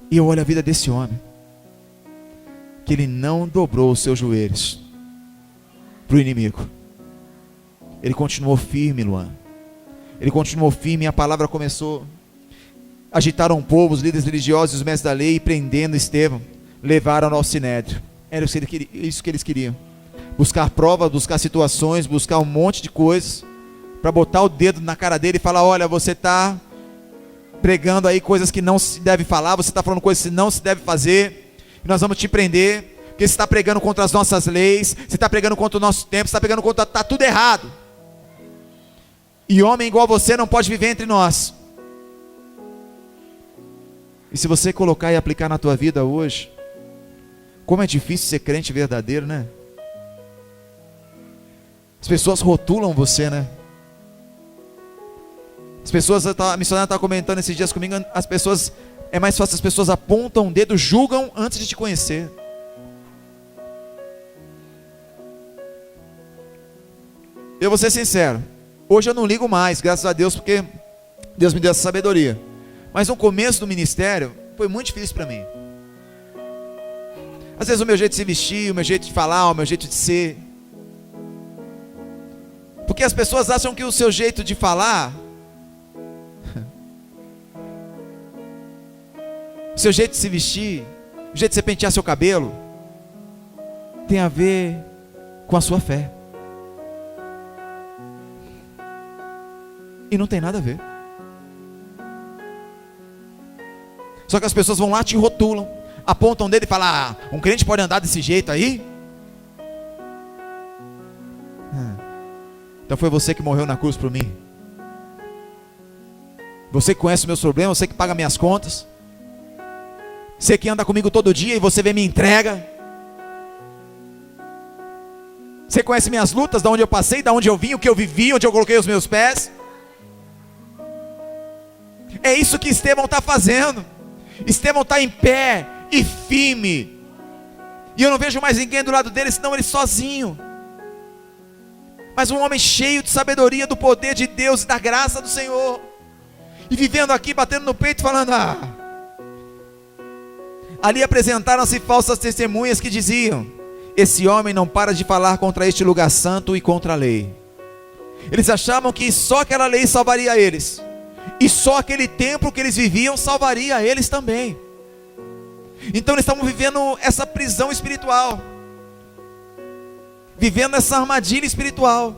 E eu olho a vida desse homem, que ele não dobrou os seus joelhos para o inimigo. Ele continuou firme, Luan. Ele continuou firme e a palavra começou. Agitaram o povo, os líderes religiosos e os mestres da lei, e prendendo Estevão, levaram-no ao sinédrio. Era isso que eles queriam. Buscar provas, buscar situações, buscar um monte de coisas, para botar o dedo na cara dele e falar: olha, você está pregando aí coisas que não se deve falar, você está falando coisas que não se deve fazer, e nós vamos te prender, porque você está pregando contra as nossas leis, você está pregando contra o nosso tempo, você está pregando contra, está tudo errado. E homem igual você não pode viver entre nós. E se você colocar e aplicar na tua vida hoje, como é difícil ser crente verdadeiro, né? As pessoas rotulam você, né? As pessoas, a missionária estava comentando esses dias comigo, é mais fácil, as pessoas apontam o dedo, julgam antes de te conhecer. Eu vou ser sincero, hoje eu não ligo mais, graças a Deus, porque Deus me deu essa sabedoria. Mas no começo do ministério, foi muito difícil para mim. Às vezes o meu jeito de se vestir, o meu jeito de falar, o meu jeito de ser. Porque as pessoas acham que o seu jeito de falar, o seu jeito de se vestir, o jeito de você pentear seu cabelo, tem a ver com a sua fé. E não tem nada a ver. Só que as pessoas vão lá, te rotulam, apontam o dedo e falam: ah, um crente pode andar desse jeito aí? Então foi você que morreu na cruz por mim. Você que conhece os meus problemas, você que paga minhas contas, você que anda comigo todo dia e você vem e me entrega. Você conhece minhas lutas, de onde eu passei, de onde eu vim, o que eu vivi, onde eu coloquei os meus pés. É isso que Estevão está fazendo. Estevão está em pé e firme, e eu não vejo mais ninguém do lado dele, senão ele sozinho. Mas um homem cheio de sabedoria, do poder de Deus e da graça do Senhor, e vivendo aqui, batendo no peito, falando: ah. Ali apresentaram-se falsas testemunhas que diziam: esse homem não para de falar contra este lugar santo e contra a lei. Eles achavam que só aquela lei salvaria eles, e só aquele templo que eles viviam salvaria eles também. Então eles estavam vivendo essa prisão espiritual, vivendo essa armadilha espiritual.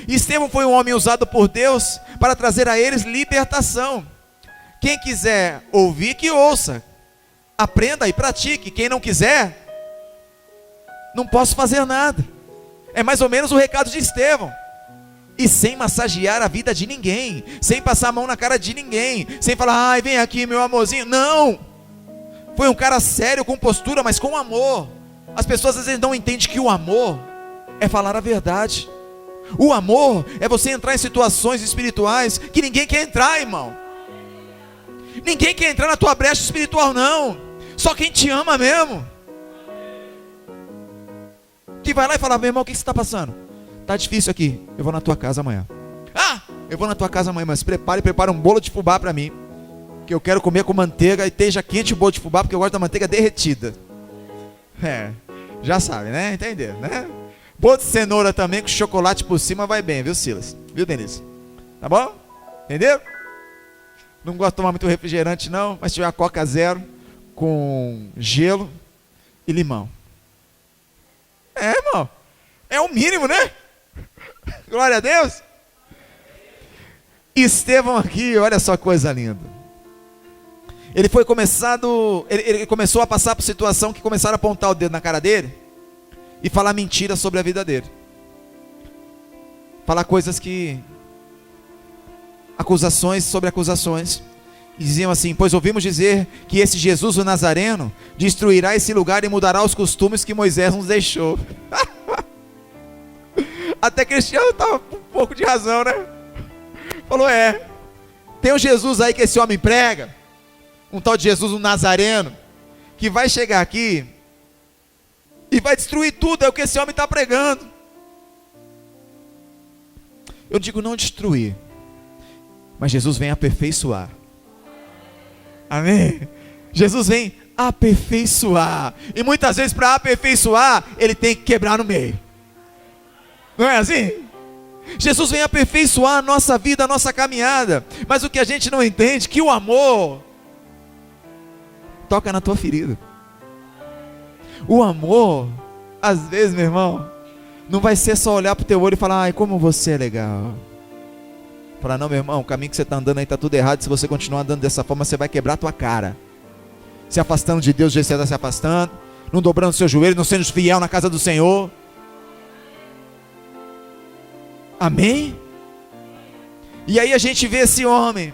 E Estevão foi um homem usado por Deus para trazer a eles libertação. Quem quiser ouvir, que ouça, aprenda e pratique. Quem não quiser, não posso fazer nada. É mais ou menos o recado de Estevão. E sem massagear a vida de ninguém, sem passar a mão na cara de ninguém, sem falar, ai, vem aqui meu amorzinho. Não, foi um cara sério, com postura, mas com amor. As pessoas às vezes não entendem que o amor é falar a verdade. O amor é você entrar em situações espirituais que ninguém quer entrar, irmão. Ninguém quer entrar na tua brecha espiritual, não. Só quem te ama mesmo, que vai lá e fala, meu irmão, o que você está passando? Tá difícil aqui, eu vou na tua casa amanhã. Ah, eu vou na tua casa amanhã, mas prepara um bolo de fubá para mim, que eu quero comer com manteiga e esteja quente o bolo de fubá, porque eu gosto da manteiga derretida. Já sabe, né? Entendeu, né? Bolo de cenoura também com chocolate por cima vai bem, viu, Silas? Viu, Denise? Tá bom? Entendeu? Não gosto de tomar muito refrigerante não, mas se tiver a Coca Zero com gelo e limão. Irmão, é o mínimo, né? Glória a Deus. Estevão aqui, olha só que coisa linda. Ele começou a passar por situação que começaram a apontar o dedo na cara dele e falar mentiras sobre a vida dele. Falar coisas acusações sobre acusações. E diziam assim, pois ouvimos dizer que esse Jesus o Nazareno destruirá esse lugar e mudará os costumes que Moisés nos deixou. Até Cristiano estava com um pouco de razão, né? Falou, tem um Jesus aí que esse homem prega, um tal de Jesus o Nazareno, que vai chegar aqui e vai destruir tudo, é o que esse homem está pregando. Eu digo não destruir, mas Jesus vem aperfeiçoar. Amém? Jesus vem aperfeiçoar. E muitas vezes para aperfeiçoar, ele tem que quebrar no meio. Não é assim? Jesus vem aperfeiçoar a nossa vida, a nossa caminhada. Mas o que a gente não entende é que o amor toca na tua ferida. O amor, às vezes, meu irmão, não vai ser só olhar para o teu olho e falar, ai, como você é legal. Falar, não, meu irmão, o caminho que você está andando aí está tudo errado. Se você continuar andando dessa forma, você vai quebrar a tua cara. Se afastando de Deus, do jeito que você está se afastando, não dobrando seu joelho, não sendo fiel na casa do Senhor. Amém? E aí a gente vê esse homem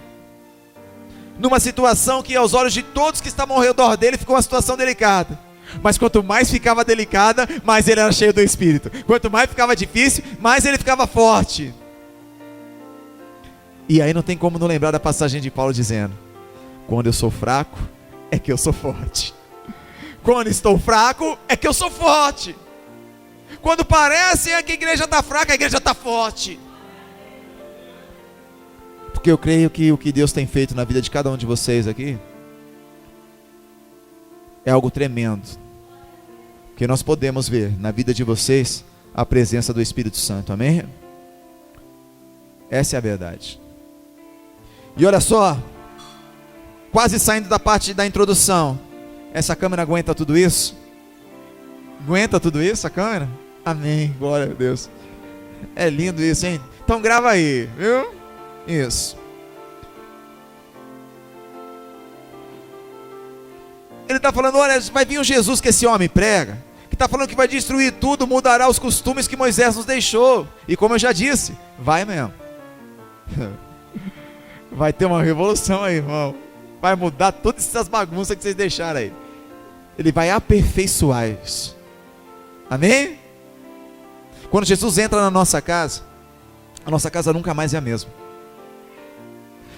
numa situação que aos olhos de todos que estavam ao redor dele ficou uma situação delicada. Mas quanto mais ficava delicada, mais ele era cheio do Espírito. Quanto mais ficava difícil, mais ele ficava forte. E aí não tem como não lembrar da passagem de Paulo dizendo, quando eu sou fraco, é que eu sou forte. Quando estou fraco, é que eu sou forte. Quando parece que a igreja está fraca, a igreja está forte. Porque eu creio que o que Deus tem feito na vida de cada um de vocês aqui é algo tremendo. Porque nós podemos ver na vida de vocês a presença do Espírito Santo, amém? Essa é a verdade. E olha só, quase saindo da parte da introdução, essa câmera aguenta tudo isso? Aguenta tudo isso a câmera? Amém, glória a Deus. É lindo isso, hein? Então grava aí, viu? Isso. Ele está falando, olha, vai vir um Jesus que esse homem prega, que está falando que vai destruir tudo, mudará os costumes que Moisés nos deixou. E como eu já disse, vai mesmo. Vai ter uma revolução aí, irmão. Vai mudar todas essas bagunças que vocês deixaram aí. Ele vai aperfeiçoar isso. Amém? Quando Jesus entra na nossa casa, a nossa casa nunca mais é a mesma.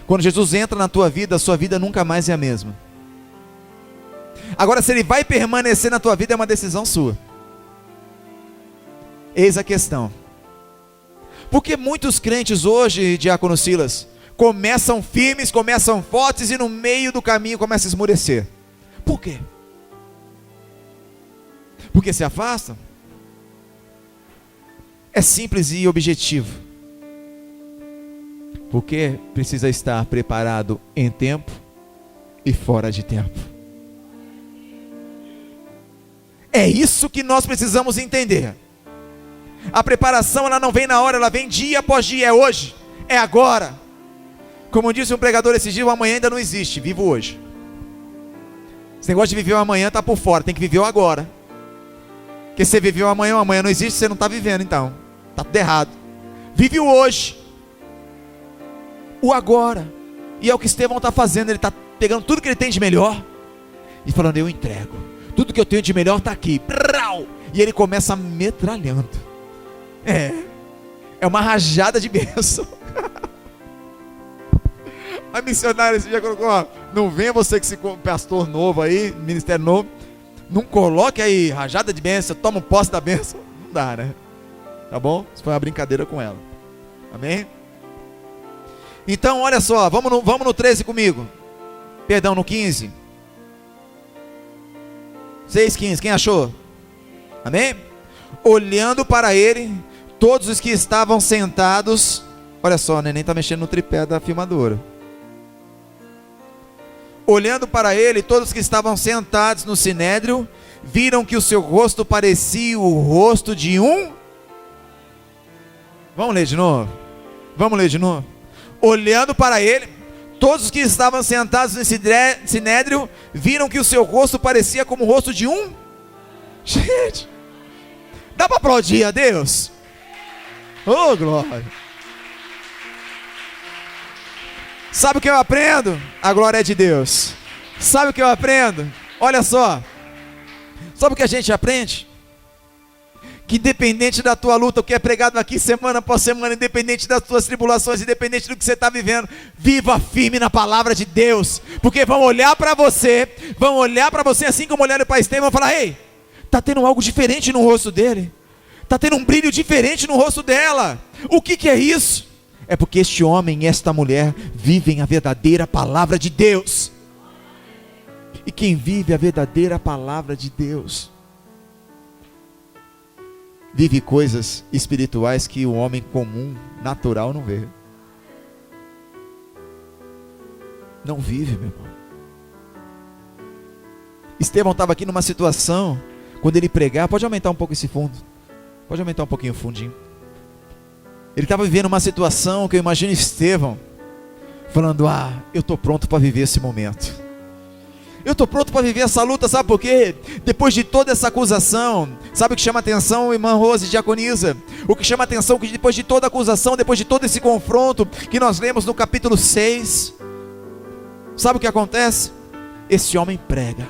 Quando Jesus entra na tua vida, a sua vida nunca mais é a mesma. Agora, se ele vai permanecer na tua vida, é uma decisão sua. Eis a questão. Porque muitos crentes hoje, Diácono Silas, começam firmes, começam fortes e no meio do caminho começam a esmurecer. Por quê? Porque se afastam? É simples e objetivo. Porque precisa estar preparado em tempo e fora de tempo. É isso que nós precisamos entender. A preparação, ela não vem na hora, ela vem dia após dia. É hoje, é agora. Como disse um pregador esses dias, o amanhã ainda não existe, vivo hoje. Esse negócio de viver o amanhã está por fora, tem que viver o agora. Porque se você viveu o amanhã não existe, você não está vivendo então. Está tudo errado. Vive o hoje, o agora. E é o que Estevão está fazendo, ele está pegando tudo que ele tem de melhor e falando, eu entrego. Tudo que eu tenho de melhor está aqui. E ele começa metralhando. É uma rajada de bênção. A missionária esse dia colocou, ó, não venha você que se pastor novo aí, ministério novo, não coloque aí rajada de bênção, toma posse da bênção. Não dá, né? Tá bom? Isso foi uma brincadeira com ela. Amém? Então, olha só, vamos no 13 comigo. Perdão, no 15. 6:15, quem achou? Amém? Olhando para ele, todos os que estavam sentados. Olha só, o neném está mexendo no tripé da filmadora. Olhando para ele, todos que estavam sentados no sinédrio, viram que o seu rosto parecia o rosto de um... Vamos ler de novo? Vamos ler de novo? Olhando para ele, todos que estavam sentados no sinédrio, viram que o seu rosto parecia como o rosto de um... Gente, dá para aplaudir a Deus? Oh, glória! Sabe o que eu aprendo? A glória é de Deus. Sabe o que eu aprendo? Olha só. Sabe o que a gente aprende? Que independente da tua luta, o que é pregado aqui semana após semana, independente das tuas tribulações, independente do que você está vivendo, viva firme na palavra de Deus. Porque vão olhar para você assim como olharam para Estevão e vão falar, ei, está tendo algo diferente no rosto dele. Está tendo um brilho diferente no rosto dela. O que é isso? É porque este homem e esta mulher vivem a verdadeira palavra de Deus. E quem vive a verdadeira palavra de Deus vive coisas espirituais que o homem comum, natural, não vê. Não vive, meu irmão. Estevão estava aqui numa situação, quando ele pregar, pode aumentar um pouco esse fundo, pode aumentar um pouquinho o fundinho. Ele estava vivendo uma situação que eu imagino Estevão falando, eu estou pronto para viver esse momento. Eu estou pronto para viver essa luta, sabe por quê? Depois de toda essa acusação, sabe o que chama atenção, irmã Rose, diaconisa? O que chama atenção é que depois de toda acusação, depois de todo esse confronto que nós lemos no capítulo 6, sabe o que acontece? Esse homem prega.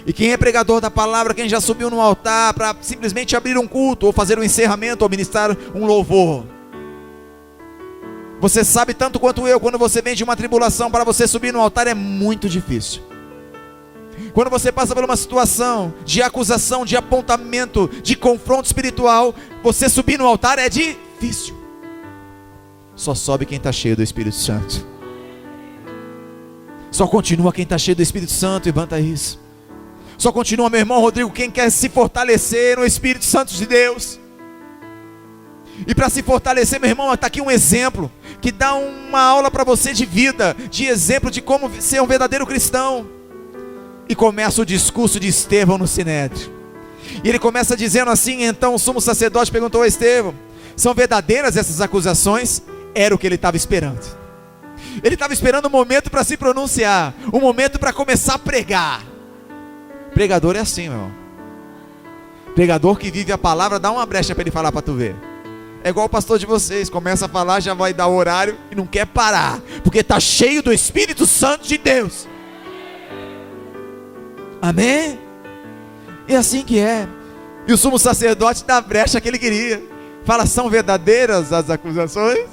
E quem é pregador da palavra, quem já subiu no altar para simplesmente abrir um culto, ou fazer um encerramento, ou ministrar um louvor, você sabe tanto quanto eu, quando você vem de uma tribulação, para você subir no altar é muito difícil. Quando você passa por uma situação de acusação, de apontamento, de confronto espiritual, você subir no altar é difícil. Só sobe quem está cheio do Espírito Santo. Só continua quem está cheio do Espírito Santo, levanta isso. Só continua, meu irmão Rodrigo, quem quer se fortalecer no Espírito Santo de Deus. E para se fortalecer, meu irmão, está aqui um exemplo que dá uma aula para você de vida, de exemplo de como ser um verdadeiro cristão. E começa o discurso de Estevão no sinédrio. E ele começa dizendo assim, então o sumo sacerdote perguntou a Estevão, são verdadeiras essas acusações? Era o que ele estava esperando. Ele estava esperando um momento para se pronunciar, um momento para começar a pregar. Pregador é assim, meu irmão. Pregador que vive a palavra, dá uma brecha para ele falar para tu ver. É igual o pastor de vocês, começa a falar, já vai dar o horário e não quer parar, porque está cheio do Espírito Santo de Deus. Amém? É assim que é. E o sumo sacerdote dá a brecha que ele queria. Fala, são verdadeiras as acusações?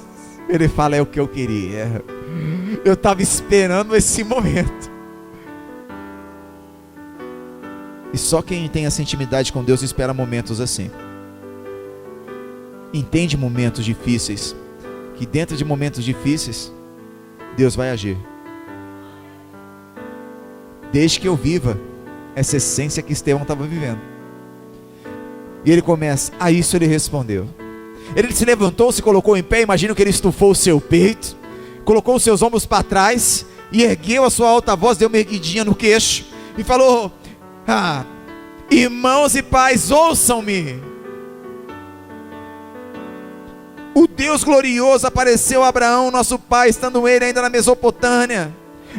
Ele fala, é o que eu queria. Eu estava esperando esse momento. E só quem tem essa intimidade com Deus espera momentos assim. Entende momentos difíceis, que dentro de momentos difíceis Deus vai agir. Desde que eu viva essa essência que Estevão estava vivendo. E ele começa, a isso ele respondeu. Ele se levantou, se colocou em pé, imagino que ele estufou o seu peito, colocou os seus ombros para trás e ergueu a sua alta voz, deu uma erguidinha no queixo e falou, Irmãos e pais, ouçam-me. O Deus glorioso apareceu a Abraão, nosso pai, estando ele ainda na Mesopotâmia.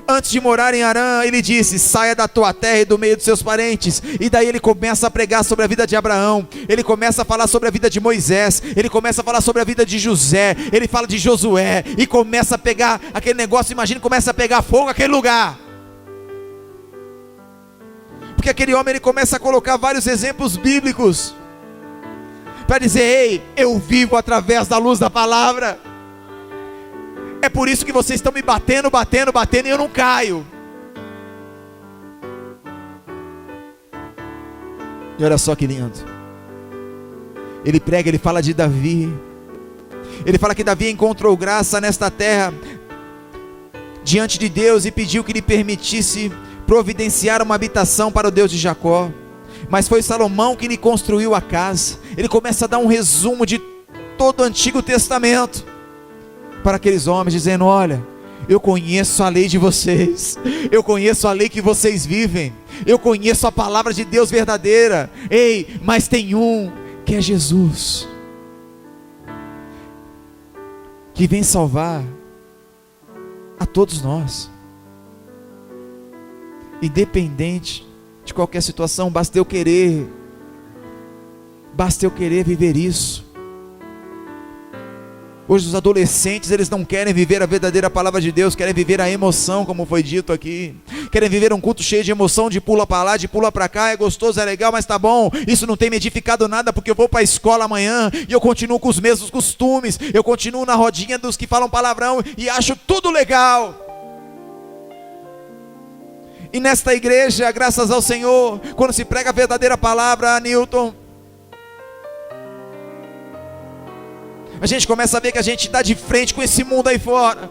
Antes de morar em Harã, ele disse: saia da tua terra e do meio dos seus parentes. E daí ele começa a pregar sobre a vida de Abraão, ele começa a falar sobre a vida de Moisés, ele começa a falar sobre a vida de José, ele fala de Josué, e começa a pegar aquele negócio, imagina, começa a pegar fogo aquele lugar. Porque aquele homem, ele começa a colocar vários exemplos bíblicos, para dizer: ei, eu vivo através da luz da palavra. É por isso que vocês estão me batendo e eu não caio. E olha só que lindo. Ele prega, ele fala de Davi. Ele fala que Davi encontrou graça nesta terra diante de Deus e pediu que lhe permitisse providenciar uma habitação para o Deus de Jacó. Mas foi Salomão que lhe construiu a casa. Ele começa a dar um resumo de todo o Antigo Testamento para aqueles homens, dizendo: olha, eu conheço a lei de vocês, eu conheço a lei que vocês vivem, eu conheço a palavra de Deus verdadeira. Ei, mas tem um que é Jesus, que vem salvar a todos nós, independente de qualquer situação. Basta eu querer viver isso. Hoje os adolescentes, eles não querem viver a verdadeira palavra de Deus, querem viver a emoção, como foi dito aqui. Querem viver um culto cheio de emoção, de pula para lá, de pula para cá, é gostoso, é legal, mas tá bom. Isso não tem me edificado nada, porque eu vou para a escola amanhã e eu continuo com os mesmos costumes, eu continuo na rodinha dos que falam palavrão e acho tudo legal. E nesta igreja, graças ao Senhor, quando se prega a verdadeira palavra, Newton, a gente começa a ver que a gente está de frente com esse mundo aí fora.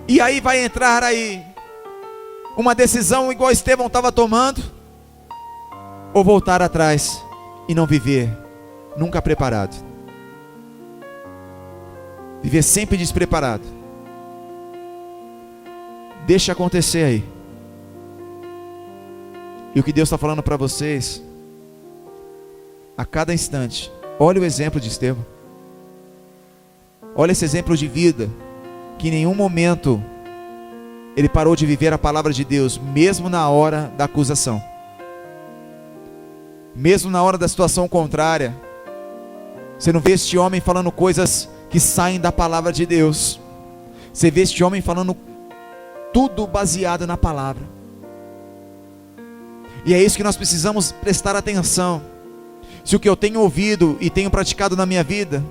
E aí vai entrar aí uma decisão igual Estevão estava tomando, ou voltar atrás e não viver nunca preparado. Viver sempre despreparado. Deixa acontecer aí. E o que Deus está falando para vocês, a cada instante, olha o exemplo de Estevão. Olha esse exemplo de vida, que em nenhum momento ele parou de viver a palavra de Deus, mesmo na hora da acusação, mesmo na hora da situação contrária. Você não vê este homem falando coisas que saem da palavra de Deus. Você vê este homem falando tudo baseado na palavra. E é isso que nós precisamos prestar atenção. Se o que eu tenho ouvido e tenho praticado na minha vida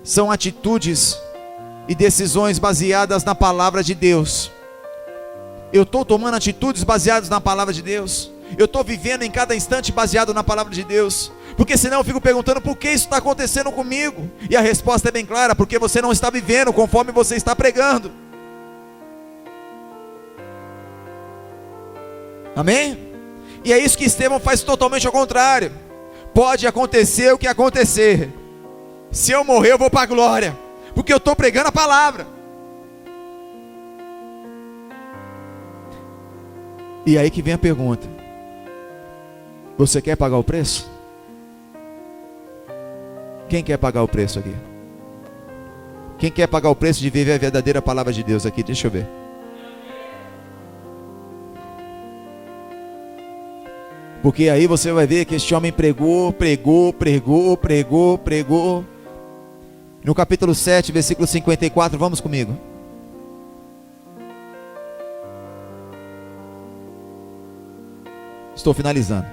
são atitudes e decisões baseadas na palavra de Deus, eu estou tomando atitudes baseadas na palavra de Deus, eu estou vivendo em cada instante baseado na palavra de Deus, porque senão eu fico perguntando: por que isso está acontecendo comigo? E a resposta é bem clara: porque você não está vivendo conforme você está pregando. Amém? E é isso que Estevão faz totalmente ao contrário. Pode acontecer o que acontecer, se eu morrer eu vou para a glória, porque eu estou pregando a palavra. E aí que vem a pergunta: você quer pagar o preço? Quem quer pagar o preço aqui? Quem quer pagar o preço de viver a verdadeira palavra de Deus aqui? Deixa eu ver. Porque aí você vai ver que este homem pregou. No capítulo 7, versículo 54, vamos comigo. Estou finalizando.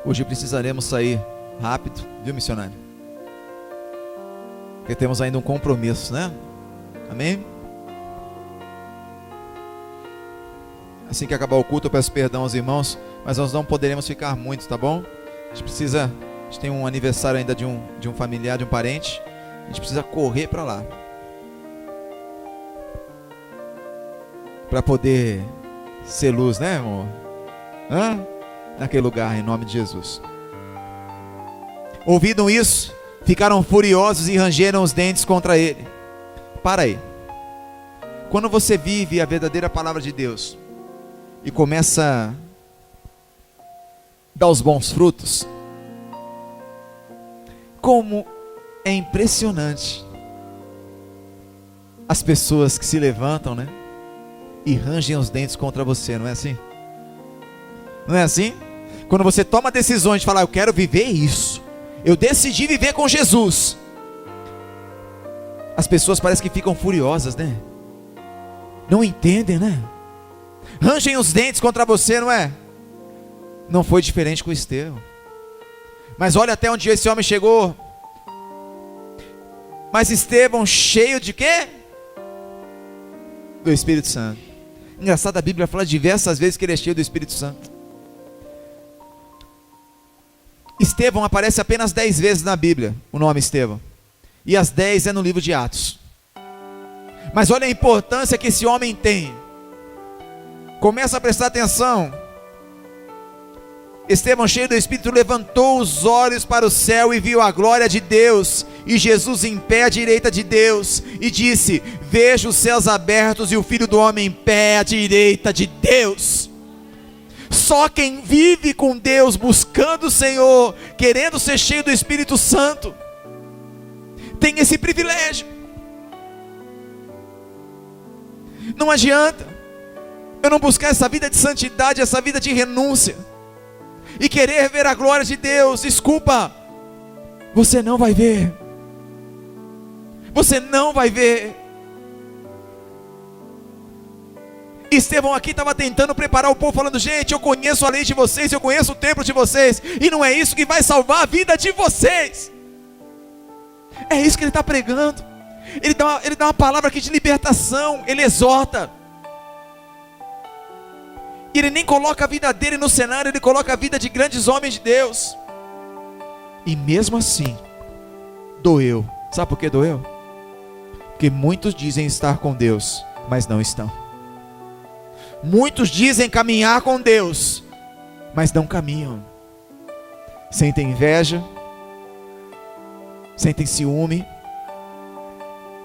Hoje precisaremos sair rápido, viu, missionário? Porque temos ainda um compromisso, né? Amém? Assim que acabar o culto, eu peço perdão aos irmãos, mas nós não poderemos ficar muito, tá bom? A gente tem um aniversário ainda de um familiar, de um parente. A gente precisa correr para lá, para poder ser luz, né, amor? Naquele lugar, em nome de Jesus. Ouvindo isso, ficaram furiosos e rangeram os dentes contra ele. Para aí. Quando você vive a verdadeira palavra de Deus e começa a dar os bons frutos, como é impressionante as pessoas que se levantam, né, e rangem os dentes contra você, não é assim? Não é assim? Quando você toma decisões de falar, eu quero viver isso, eu decidi viver com Jesus, as pessoas parecem que ficam furiosas, né? Não entendem, né? Rangem os dentes contra você, não é? Não foi diferente com Estevão. Mas olha até onde esse homem chegou. Mas Estevão, cheio de quê? Do Espírito Santo. Engraçado, a Bíblia fala diversas vezes que ele é cheio do Espírito Santo. Estevão aparece apenas 10 vezes na Bíblia, o nome Estevão. E as 10 é no livro de Atos. Mas olha a importância que esse homem tem. Começa a prestar atenção. Estevão, cheio do Espírito, levantou os olhos para o céu e viu a glória de Deus, e Jesus em pé à direita de Deus, e disse: vejo os céus abertos e o Filho do Homem em pé à direita de Deus. Só quem vive com Deus, buscando o Senhor, querendo ser cheio do Espírito Santo, tem esse privilégio. Não adianta eu não buscar essa vida de santidade, essa vida de renúncia, e querer ver a glória de Deus. Desculpa, você não vai ver. Você não vai ver. Estevão aqui estava tentando preparar o povo, falando: gente, eu conheço a lei de vocês, eu conheço o templo de vocês, e não é isso que vai salvar a vida de vocês. É isso que ele está pregando. Ele dá uma palavra aqui de libertação. Ele exorta. E ele nem coloca a vida dele no cenário, ele coloca a vida de grandes homens de Deus. E mesmo assim, doeu. Sabe por que doeu? Porque muitos dizem estar com Deus, mas não estão. Muitos dizem caminhar com Deus, mas não caminham. Sentem inveja, sentem ciúme,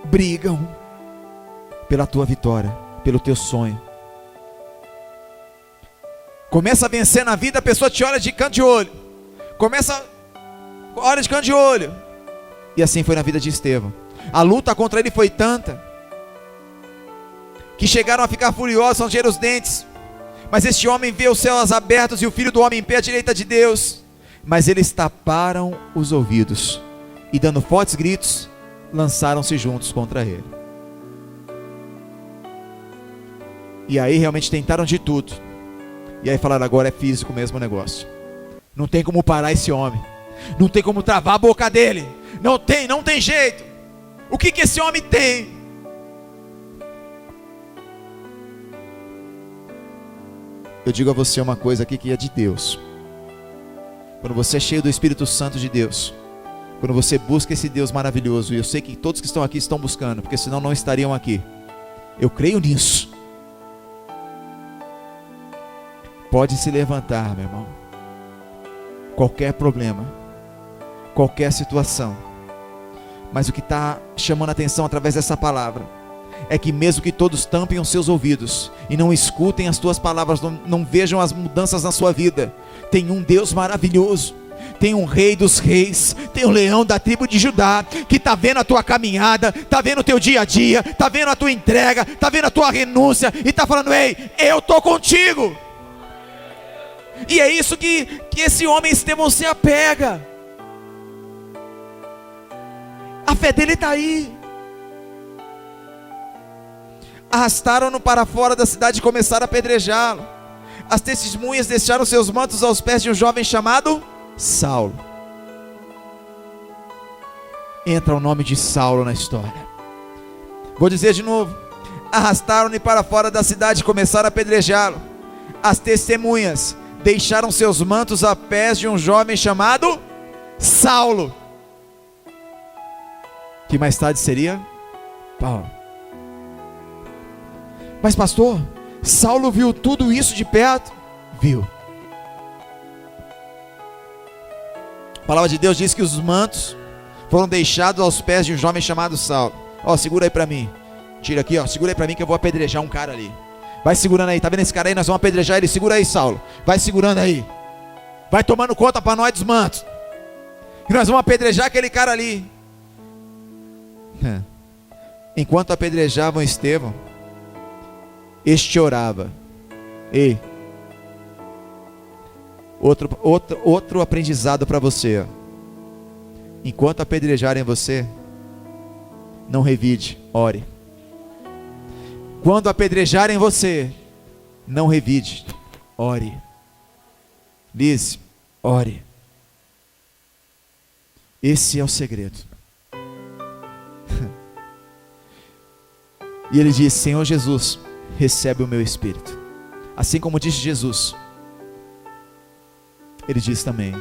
brigam pela tua vitória, pelo teu sonho. Começa a vencer na vida, a pessoa te olha de canto de olho. Olha de canto de olho. E assim foi na vida de Estevão. A luta contra ele foi tanta que chegaram a ficar furiosos, ranger os dentes. Mas este homem vê os céus abertos e o Filho do Homem em pé à direita de Deus. Mas eles taparam os ouvidos e, dando fortes gritos, lançaram-se juntos contra ele. E aí realmente tentaram de tudo. E aí falaram: agora é físico mesmo o negócio. Não tem como parar esse homem. Não tem como travar a boca dele. Não tem jeito. O que esse homem tem? Eu digo a você uma coisa aqui que é de Deus. Quando você é cheio do Espírito Santo de Deus, quando você busca esse Deus maravilhoso, e eu sei que todos que estão aqui estão buscando, porque senão não estariam aqui. Eu creio nisso. Pode se levantar, meu irmão. Qualquer problema, qualquer situação. Mas o que está chamando a atenção através dessa palavra é que mesmo que todos tampem os seus ouvidos e não escutem as tuas palavras, não vejam as mudanças na sua vida, tem um Deus maravilhoso. Tem um Rei dos Reis, tem um leão da tribo de Judá, que está vendo a tua caminhada, está vendo o teu dia a dia, está vendo a tua entrega, está vendo a tua renúncia, e está falando: ei, eu estou contigo. E é isso que esse homem Estevão se apega. A fé dele está aí. Arrastaram-no para fora da cidade e começaram a apedrejá-lo. As testemunhas deixaram seus mantos aos pés de um jovem chamado Saulo. Entra o nome de Saulo na história. Vou dizer de novo: arrastaram-no para fora da cidade e começaram a apedrejá-lo. As testemunhas deixaram seus mantos a pés de um jovem chamado Saulo, que mais tarde seria Paulo. Mas pastor, Saulo viu tudo isso de perto? Viu. A palavra de Deus diz que os mantos foram deixados aos pés de um jovem chamado Saulo. Segura aí para mim. Tira aqui, ó, segura aí pra mim que eu vou apedrejar um cara ali. Vai segurando aí, tá vendo esse cara aí? Nós vamos apedrejar ele, segura aí, Saulo. Vai segurando aí. Vai tomando conta pra nós dos mantos. E nós vamos apedrejar aquele cara ali. Enquanto apedrejavam Estevão, este orava. Ei, outro aprendizado para você. Enquanto apedrejarem você, não revide, ore. Quando apedrejarem você, não revide, ore. Liz, ore. Esse é o segredo. E ele diz: Senhor Jesus, recebe o meu espírito. Assim como disse Jesus, ele diz também: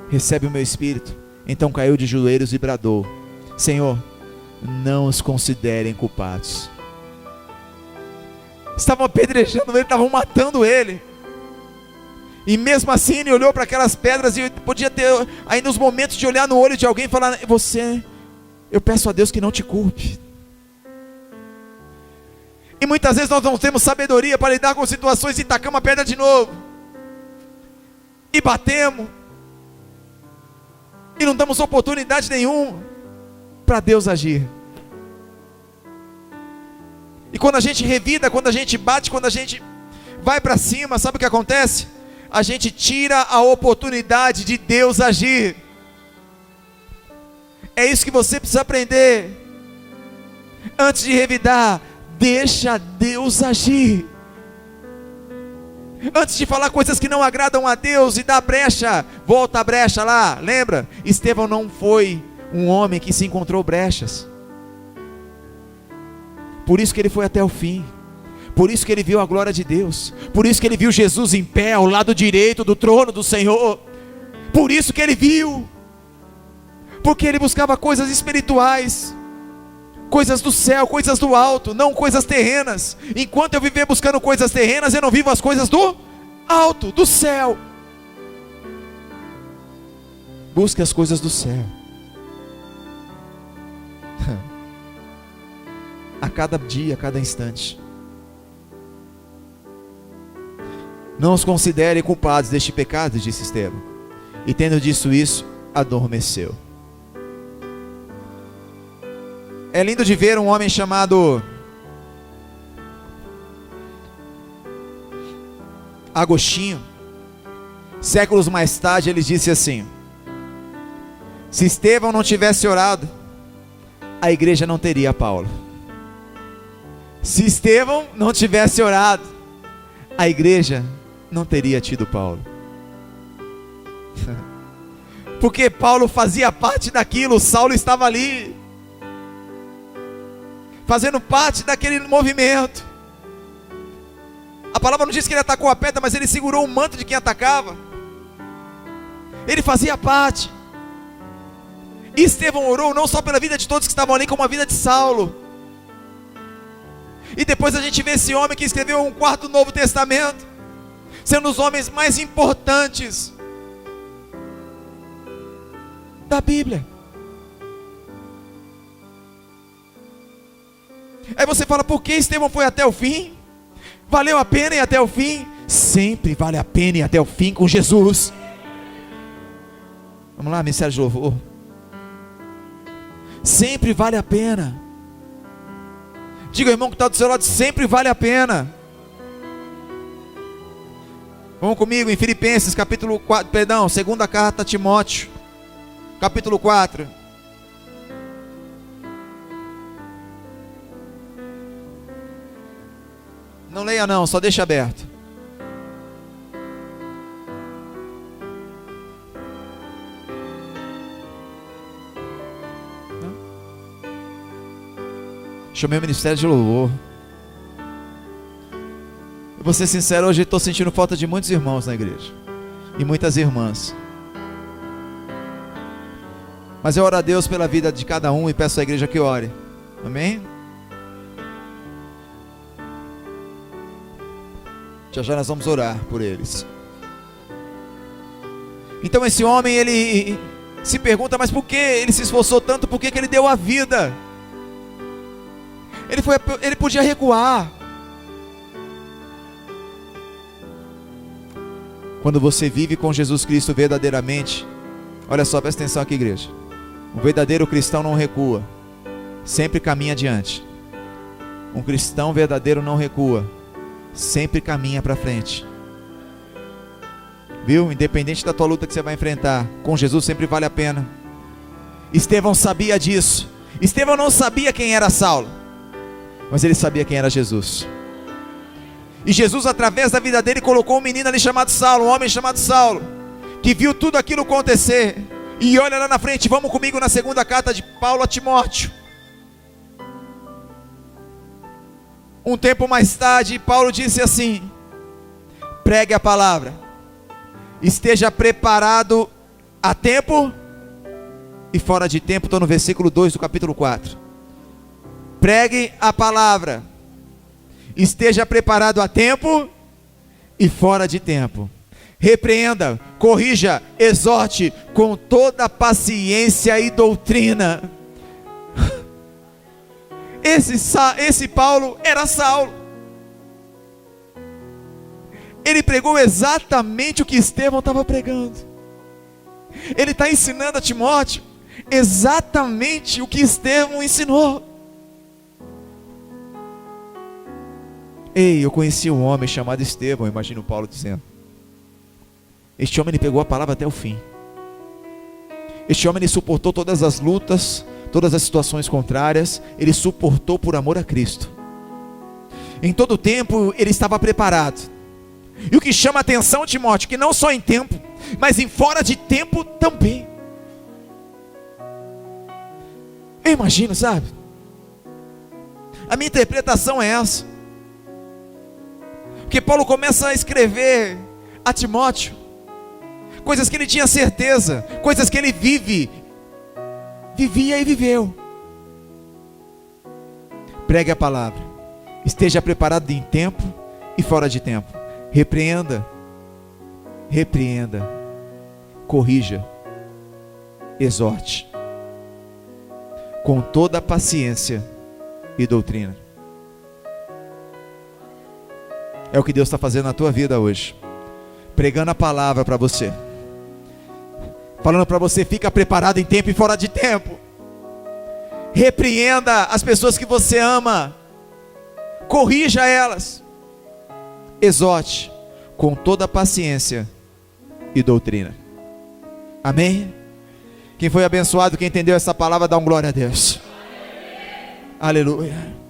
recebe o meu espírito. Então caiu de joelhos e bradou: Senhor, não os considerem culpados. Estavam apedrejando ele, estavam matando ele. E mesmo assim ele olhou para aquelas pedras e podia ter ainda os momentos de olhar no olho de alguém e falar: eu peço a Deus que não te culpe. E muitas vezes nós não temos sabedoria para lidar com situações e tacamos a pedra de novo. E batemos. E não damos oportunidade nenhuma para Deus agir. E quando a gente revida, quando a gente bate, quando a gente vai para cima, sabe o que acontece? A gente tira a oportunidade de Deus agir. É isso que você precisa aprender. Antes de revidar, deixa Deus agir. Antes de falar coisas que não agradam a Deus e dar brecha, volta a brecha lá, lembra? Estevão não foi um homem que se encontrou brechas. Por isso que ele foi até o fim. Por isso que ele viu a glória de Deus. Por isso que ele viu Jesus em pé ao lado direito do trono do Senhor. Por isso que ele viu. Porque ele buscava coisas espirituais, coisas do céu, coisas do alto, não coisas terrenas. Enquanto eu viver buscando coisas terrenas, eu não vivo as coisas do alto, do céu. Busque as coisas do céu. A cada dia, a cada instante. Não os considere culpados deste pecado, disse Estevão. E tendo dito isso, adormeceu. É lindo de ver um homem chamado Agostinho. Séculos mais tarde ele disse assim: se Estevão não tivesse orado, a igreja não teria Paulo. Se Estevão não tivesse orado, a igreja não teria tido Paulo. Porque Paulo fazia parte daquilo, Saulo estava ali, fazendo parte daquele movimento. A palavra não diz que ele atacou a pedra, mas ele segurou o manto de quem atacava. Ele fazia parte. E Estevão orou não só pela vida de todos que estavam ali, como a vida de Saulo. E depois a gente vê esse homem que escreveu um quarto do Novo Testamento, sendo um dos homens mais importantes da Bíblia. Aí você fala: por que Estevão foi até o fim? Valeu a pena ir até o fim? Sempre vale a pena ir até o fim com Jesus. Vamos lá, ministério de louvor. Sempre vale a pena. Diga ao irmão que está do seu lado: sempre vale a pena. Vamos comigo em Filipenses capítulo 4, perdão, segunda carta a Timóteo, capítulo 4. Não leia não, só deixa aberto. Chamei o ministério de louvor. Eu vou ser sincero, hoje estou sentindo falta de muitos irmãos na igreja e muitas irmãs. Mas eu oro a Deus pela vida de cada um e peço à igreja que ore. Amém? Já nós vamos orar por eles. Então esse homem, ele se pergunta: mas por que ele se esforçou tanto? Por que ele deu a vida? Ele podia recuar. Quando você vive com Jesus Cristo verdadeiramente, olha só, presta atenção aqui, igreja. Um verdadeiro cristão não recua, sempre caminha adiante. Um cristão verdadeiro não recua, sempre caminha para frente. Viu? Independente da tua luta que você vai enfrentar, com Jesus sempre vale a pena. Estevão sabia disso. Estevão não sabia quem era Saulo, mas ele sabia quem era Jesus. E Jesus, através da vida dele, colocou um menino ali chamado Saulo, um homem chamado Saulo, que viu tudo aquilo acontecer. E olha lá na frente, vamos comigo na segunda carta de Paulo a Timóteo. Um tempo mais tarde, Paulo disse assim: pregue a palavra, esteja preparado a tempo e fora de tempo. Estou no versículo 2 do capítulo 4. Pregue a palavra, esteja preparado a tempo e fora de tempo. Repreenda, corrija, exorte com toda paciência e doutrina. Esse Paulo era Saulo. Ele pregou exatamente o que Estevão estava pregando. Ele está ensinando a Timóteo exatamente o que Estevão ensinou. Ei, eu conheci um homem chamado Estevão, imagina o Paulo dizendo. Este homem, ele pegou a palavra até o fim. Este homem, ele suportou todas as lutas, todas as situações contrárias. Ele suportou por amor a Cristo. Em todo tempo ele estava preparado. E o que chama a atenção, Timóteo, que não só em tempo, mas em fora de tempo também. Eu imagino, sabe? A minha interpretação é essa. Porque Paulo começa a escrever a Timóteo coisas que ele tinha certeza, coisas que ele vivia e viveu. Pregue a palavra, esteja preparado em tempo e fora de tempo. Repreenda, corrija, exorte com toda a paciência e doutrina. É o que Deus está fazendo na tua vida hoje, pregando a palavra para você, falando para você: fica preparado em tempo e fora de tempo. Repreenda as pessoas que você ama, corrija elas, exorte com toda a paciência e doutrina. Amém? Quem foi abençoado, quem entendeu essa palavra, dá um glória a Deus. Aleluia.